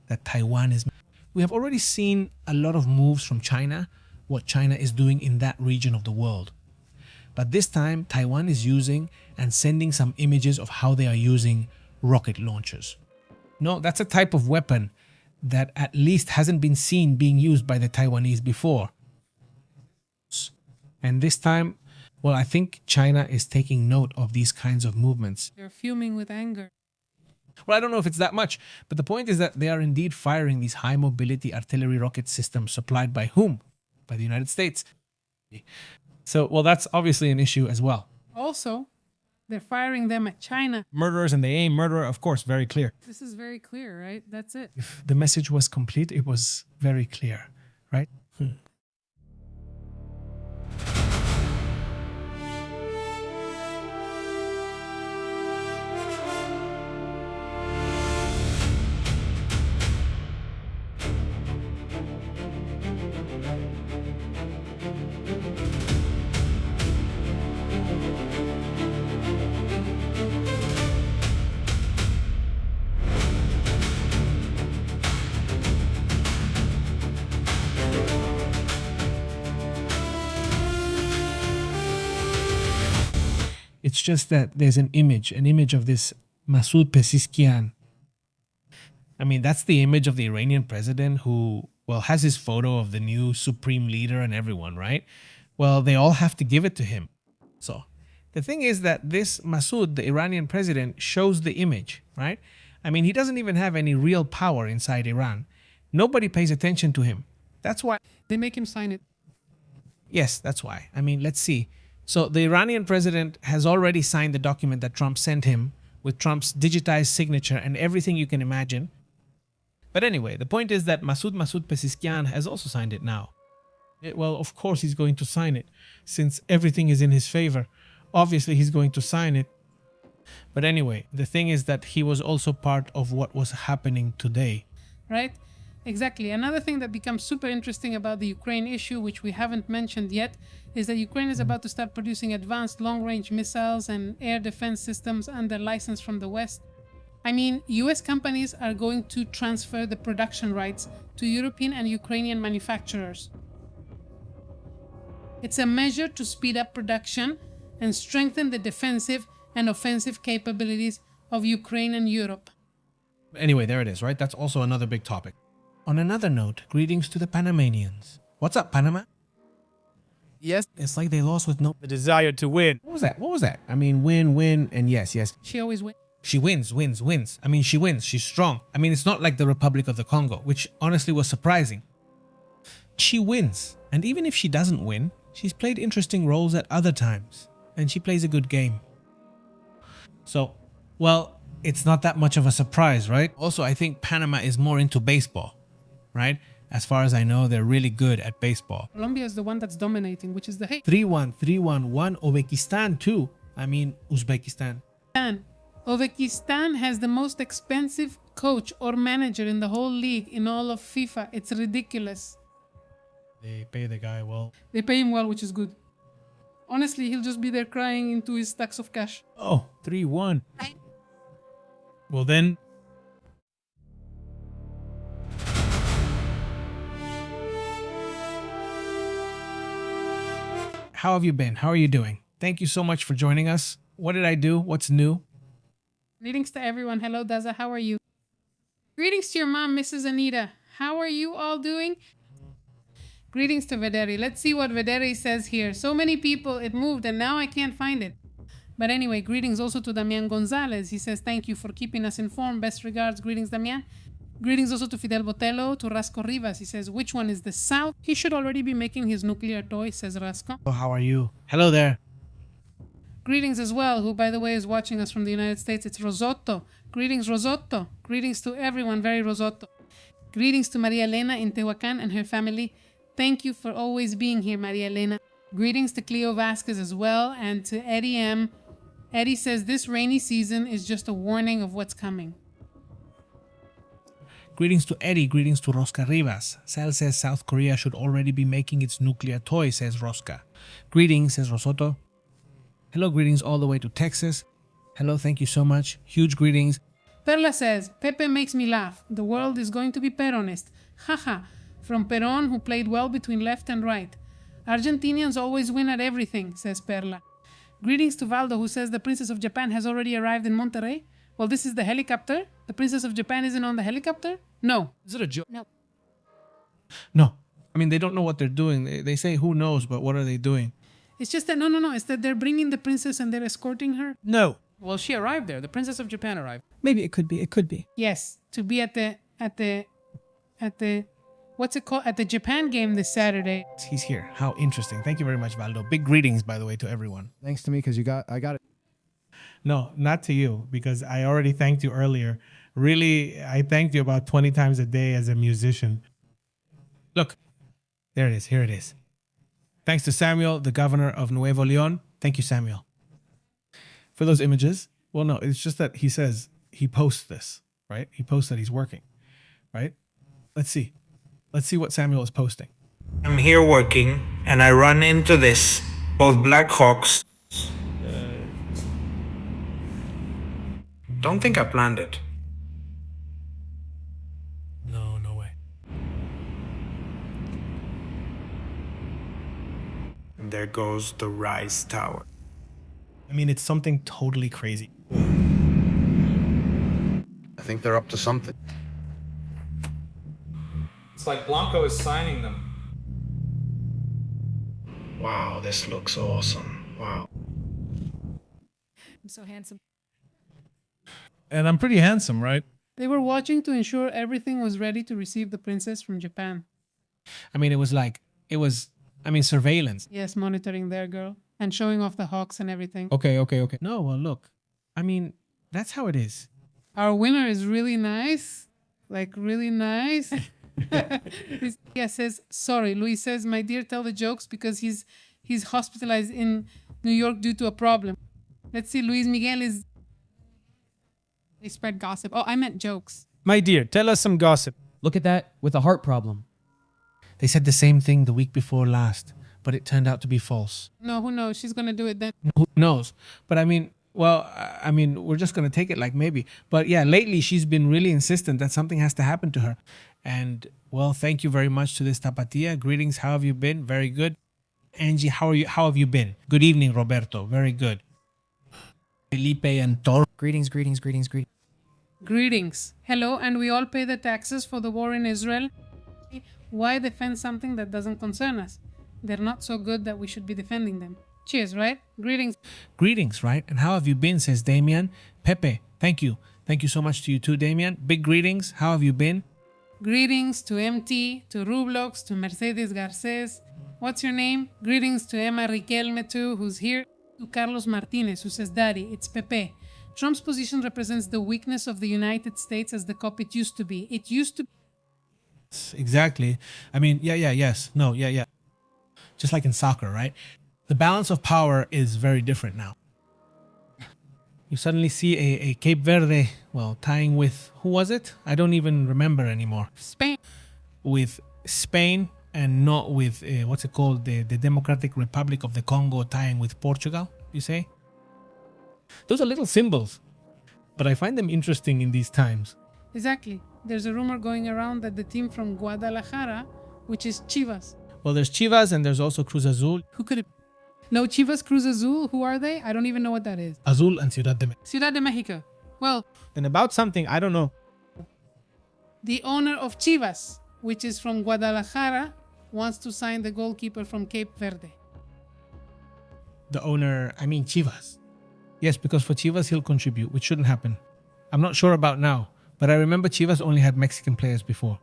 that Taiwan is making. We have already seen a lot of moves from China, what China is doing in that region of the world. But this time, Taiwan is using and sending some images of how they are using rocket launchers. No, that's a type of weapon that at least hasn't been seen being used by the Taiwanese before. And this time, well, I think China is taking note of these kinds of movements. They're fuming with anger. Well, I don't know if it's that much, but the point is that they are indeed firing these high mobility artillery rocket systems supplied by whom? By the United States. So, well, that's obviously an issue as well. Also, they're firing them at China. Murderers and they aim murderer, of course, very clear. This is very clear, right? That's it. If the message was complete, it was very clear, right? It's just that there's an image of this Masoud Pezeshkian. I mean, that's the image of the Iranian president who, well, has his photo of the new supreme leader and everyone, right? Well, they all have to give it to him. So the thing is that this Masoud, the Iranian president, shows the image, right? I mean, he doesn't even have any real power inside Iran. Nobody pays attention to him. That's why. They make him sign it. Yes, that's why. I mean, let's see. So the Iranian president has already signed the document that Trump sent him with Trump's digitized signature and everything you can imagine. But anyway, the point is that Masoud Pezeshkian has also signed it now. Well, of course he's going to sign it since everything is in his favor. Obviously he's going to sign it. But anyway, the thing is that he was also part of what was happening today. Right? Exactly. Another thing that becomes super interesting about the Ukraine issue, which we haven't mentioned yet, is that Ukraine is about to start producing advanced long-range missiles and air defense systems under license from the West. I mean, US companies are going to transfer the production rights to European and Ukrainian manufacturers. It's a measure to speed up production and strengthen the defensive and offensive capabilities of Ukraine and Europe. Anyway, there it is, right? That's also another big topic. On another note, greetings to the Panamanians. What's up, Panama? Yes, it's like they lost with no... The desire to win. What was that? I mean, win, and yes. She always wins. She wins. I mean, she wins. She's strong. I mean, it's not like the Republic of the Congo, which honestly was surprising. She wins. And even if she doesn't win, she's played interesting roles at other times. And she plays a good game. So, well, it's not that much of a surprise, right? Also, I think Panama is more into baseball, right? As far as I know, they're really good at baseball. Colombia is the one that's dominating, which is the hate. 3-1, 3-1-1. Uzbekistan too. I mean, Uzbekistan. Uzbekistan has the most expensive coach or manager in the whole league in all of FIFA. It's ridiculous. They pay the guy well. They pay him well, which is good. Honestly, he'll just be there crying into his stacks of cash. Oh, 3-1. Well then, How have you been? How are you doing? Thank you so much for joining us. What did I do? What's new? Greetings to everyone. Hello, Daza. How are you? Greetings to your mom, Mrs. Anita. How are you all doing? Greetings to Vederi. Let's see what Vederi says here. So many people, it moved, and now I can't find it. But anyway, greetings also to Damian Gonzalez. He says, thank you for keeping us informed. Best regards. Greetings, Damian. Greetings also to Fidel Botello, to Rasco Rivas. He says, which one is the South? He should already be making his nuclear toy, says Rasco. Oh, how are you? Hello there. Greetings as well, who, by the way, is watching us from the United States. It's Rosotto. Greetings, Rosotto. Greetings to everyone, very Rosotto. Greetings to Maria Elena in Tehuacan and her family. Thank you for always being here, Maria Elena. Greetings to Cleo Vasquez as well, and to Eddie M. Eddie says this rainy season is just a warning of what's coming. Greetings to Eddie. Greetings to Rosca Rivas. Sal says South Korea should already be making its nuclear toy, says Rosca. Greetings, says Rosoto. Hello, greetings all the way to Texas. Hello, thank you so much. Huge greetings. Perla says, Pepe makes me laugh. The world is going to be Peronist. Haha. From Peron, who played well between left and right. Argentinians always win at everything, says Perla. Greetings to Valdo, who says the Princess of Japan has already arrived in Monterrey. Well, this is the helicopter. The Princess of Japan isn't on the helicopter? No. Is it a joke? No. No. I mean, they don't know what they're doing. They say who knows, but what are they doing? It's just that, no. It's that they're bringing the princess and they're escorting her. no. Well, she arrived there. The Princess of Japan arrived. Maybe it could be. It could be. Yes, to be at the what's it called? At the Japan game this Saturday. He's here. How interesting. Thank you very much, Valdo. Big greetings, by the way, to everyone. Thanks to me because I got it. No, not to you, because I already thanked you earlier. Really, I thanked you about 20 times a day as a musician. Look, there it is. Here it is. Thanks to Samuel, the governor of Nuevo Leon. Thank you, Samuel. For those images. Well, no, it's just that he says he posts this, right? He posts that he's working, right? Let's see. Let's see what Samuel is posting. I'm here working and I run into this, both Black Hawks. Don't think I planned it. No, no way. And there goes the Rise Tower. I mean, it's something totally crazy. I think they're up to something. It's like Blanco is signing them. Wow, this looks awesome. Wow. I'm so handsome. And I'm pretty handsome, right? They were watching to ensure everything was ready to receive the princess from Japan. I mean, surveillance. Yes, monitoring their girl and showing off the hawks and everything. Okay. No, well, look. I mean, that's how it is. Our winner is really nice. Like, really nice. Luis says, sorry. Luis says, my dear, tell the jokes because he's hospitalized in New York due to a problem. Let's see, Luis Miguel is... They spread gossip. Oh, I meant jokes. My dear, tell us some gossip. Look at that with a heart problem. They said the same thing the week before last, but it turned out to be false. No, who knows? She's going to do it then. Who knows? But I mean, we're just going to take it like maybe. But yeah, lately she's been really insistent that something has to happen to her. And well, thank you very much to this Tapatia. Greetings. How have you been? Very good. Angie, how are you? How have you been? Good evening, Roberto. Very good. Felipe and Tor. Greetings. Greetings. Hello, and we all pay the taxes for the war in Israel. Why defend something that doesn't concern us? They're not so good that we should be defending them. Cheers, right? Greetings. Greetings, right? And how have you been, says Damien. Pepe, Thank you. Thank you so much to you too, Damien. Big greetings. How have you been? Greetings to MT, to Rublox, to Mercedes Garces. What's your name? Greetings to Emma Riquelme too, who's here. To Carlos Martinez, who says, Daddy, it's Pepe. Trump's position represents the weakness of the United States as the cop it used to be. It used to. Exactly. I mean, yes. No, yeah. Just like in soccer, right? The balance of power is very different now. You suddenly see a Cape Verde, well, tying with, who was it? I don't even remember anymore. Spain. With Spain and not with, what's it called? The Democratic Republic of the Congo tying with Portugal, you say? Those are little symbols, but I find them interesting in these times. Exactly. There's a rumor going around that the team from Guadalajara, which is Chivas. Well, there's Chivas and there's also Cruz Azul. Who could it? No, Chivas Cruz Azul. Who are they? I don't even know what that is. Azul and Ciudad de México. Ciudad de Mexico. Well, And about something, I don't know. the owner of Chivas, which is from Guadalajara, wants to sign the goalkeeper from Cape Verde. The owner, I mean Chivas. Yes, because for Chivas he'll contribute, which shouldn't happen. I'm not sure about now, but I remember Chivas only had Mexican players before.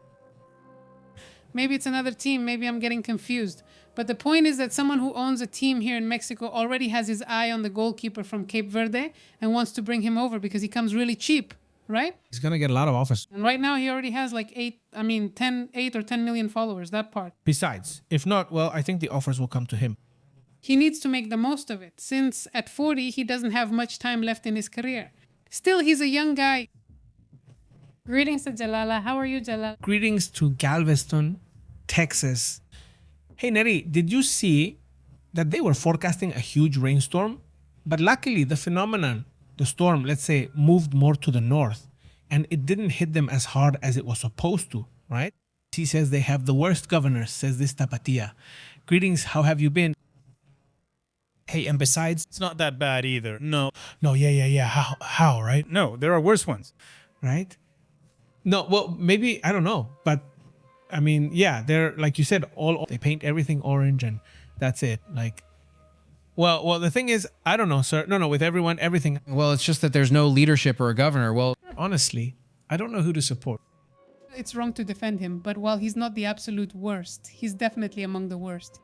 Maybe it's another team. Maybe I'm getting confused. But the point is that someone who owns a team here in Mexico already has his eye on the goalkeeper from Cape Verde and wants to bring him over because he comes really cheap, right? He's gonna get a lot of offers. And right now he already has like 8 or 10 million followers, that part. Besides, if not, well, I think the offers will come to him. He needs to make the most of it, since at 40 he doesn't have much time left in his career. Still, he's a young guy. Greetings to Jalala. How are you, Jalala? Greetings to Galveston, Texas. Hey Neri, did you see that they were forecasting a huge rainstorm? But luckily the phenomenon, the storm, let's say, moved more to the north and it didn't hit them as hard as it was supposed to, right? He says they have the worst governors, says this Tapatia. Greetings, how have you been? Hey, and besides, it's not that bad either. No, Yeah. How, right? no, there are worse ones. Right? No, well, maybe, I don't know. But, I mean, yeah, they're, like you said, they paint everything orange and that's it. Like, well, the thing is, I don't know, sir. No, with everyone, everything. Well, it's just that there's no leadership or a governor. Well, Honestly, I don't know who to support. It's wrong to defend him, but while he's not the absolute worst, he's definitely among the worst.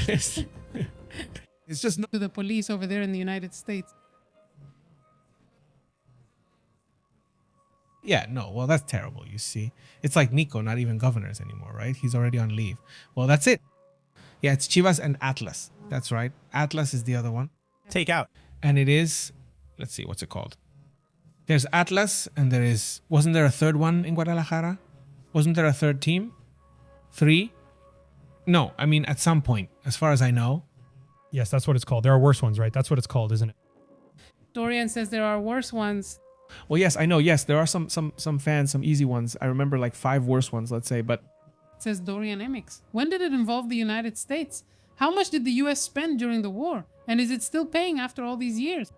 It's just not. To the police over there in the United States. Yeah, no, well, that's terrible, you see. It's like Nico, not even governors anymore, right? He's already on leave. Well, that's it. Yeah, it's Chivas and Atlas. That's right. Atlas is the other one. Take out. And it is, let's see, what's it called? There's Atlas and wasn't there a third one in Guadalajara? Wasn't there a third team? 3? No, I mean, at some point, as far as I know. Yes, that's what it's called. There are worse ones, right? That's what it's called, isn't it? Dorian says there are worse ones. Well, yes, I know. Yes, there are some fans, some easy ones. I remember like 5 worse ones, let's say, but Says Dorian Emmix. When did it involve the United States? How much did the US spend during the war? And is it still paying after all these years?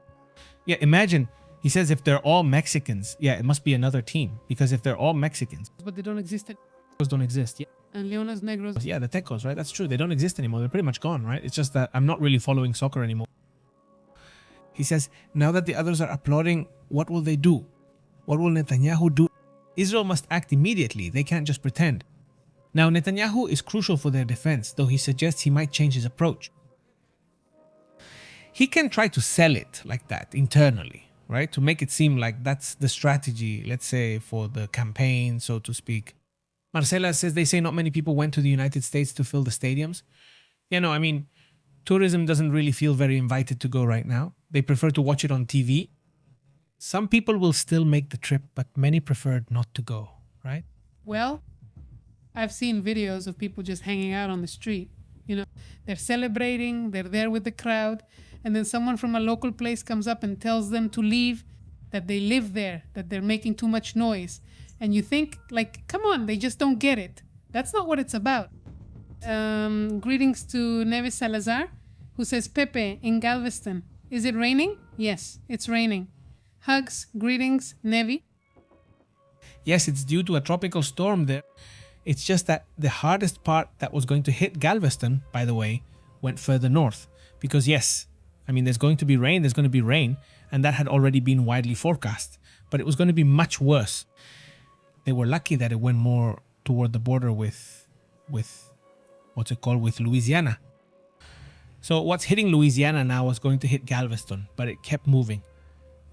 yeah, imagine, he says if they're all Mexicans, yeah, it must be another team. Because if they're all Mexicans, But they don't exist. those don't exist. Yeah. And Leones Negros. Yeah, the Tecos, right? That's true. They don't exist anymore. They're pretty much gone, right? It's just that I'm not really following soccer anymore. He says, now that the others are applauding, what will they do? What will Netanyahu do? Israel must act immediately. They can't just pretend. Now, Netanyahu is crucial for their defense, though he suggests he might change his approach. He can try to sell it like that internally, right? To make it seem like that's the strategy, let's say, for the campaign, so to speak. Marcela says they say not many people went to the United States to fill the stadiums. Yeah, no, I mean, tourism doesn't really feel very invited to go right now. They prefer to watch it on TV. Some people will still make the trip, but many preferred not to go, right? Well, I've seen videos of people just hanging out on the street. You know, they're celebrating, they're there with the crowd, and then someone from a local place comes up and tells them to leave, that they live there, that they're making too much noise. And you think, like, come on, they just don't get it. That's not what it's about. Greetings to Neves Salazar, who says, Pepe, in Galveston, is it raining? Yes, it's raining. Hugs, greetings, Nevi. Yes, it's due to a tropical storm there. It's just that the hardest part that was going to hit Galveston, by the way, went further north. Because yes, I mean, there's going to be rain, and that had already been widely forecast. But it was going to be much worse. They were lucky that it went more toward the border with with Louisiana. So what's hitting Louisiana now was going to hit Galveston, but it kept moving.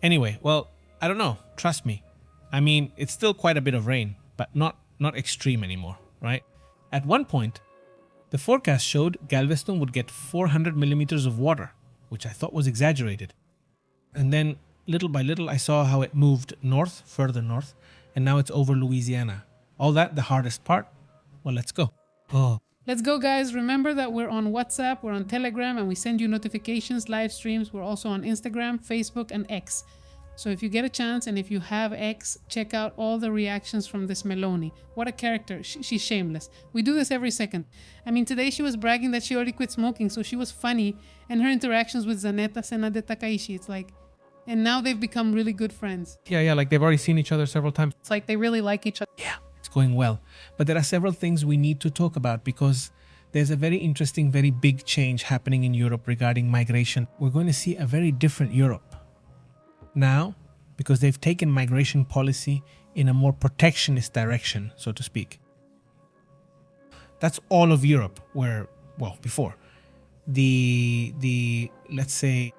Anyway, well, I don't know. Trust me. I mean, it's still quite a bit of rain, but not extreme anymore, right? At one point, the forecast showed Galveston would get 400 millimeters of water, which I thought was exaggerated. And then, little by little, I saw how it moved north, further north, and now it's over Louisiana. All that, the hardest part? Well, let's go. Oh. Let's go, guys. Remember that we're on WhatsApp, we're on Telegram, and we send you notifications, live streams. We're also on Instagram, Facebook, and X. So if you get a chance, and if you have X, check out all the reactions from this Meloni. What a character. She's shameless. We do this every second. I mean, today she was bragging that she already quit smoking, so she was funny. And her interactions with Zaneta, Sena de Takaishi, it's like... And now they've become really good friends. Yeah, like they've already seen each other several times. It's like they really like each other. Yeah, it's going well. But there are several things we need to talk about because there's a very interesting, very big change happening in Europe regarding migration. We're going to see a very different Europe now because they've taken migration policy in a more protectionist direction, so to speak. That's all of Europe where, well, before. Let's say,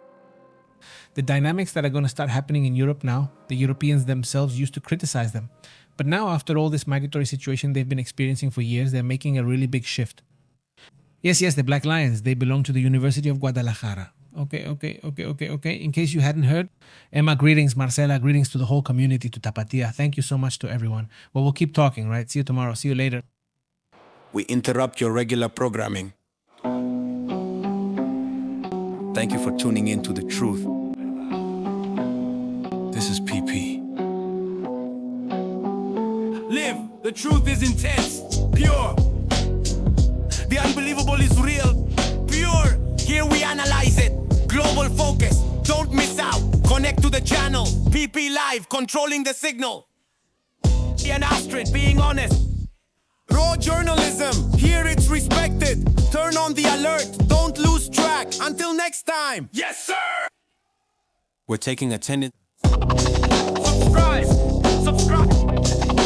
the dynamics that are going to start happening in Europe now, the Europeans themselves used to criticize them. But now, after all this migratory situation they've been experiencing for years, they're making a really big shift. Yes, the Black Lions, they belong to the University of Guadalajara. Okay. In case you hadn't heard, Emma, greetings. Marcela, greetings to the whole community, to Tapatia. Thank you so much to everyone. Well, we'll keep talking, right? See you tomorrow. See you later. We interrupt your regular programming. Thank you for tuning in to The Truth. This is PP. Live! The truth is intense, pure. The unbelievable is real, pure. Here we analyze it. Global focus, don't miss out. Connect to the channel. PP Live, controlling the signal. An Astrid, being honest. Raw journalism, here it's respected. Turn on the alert, don't lose track. Until next time. Yes, sir! We're taking attendance. Subscribe!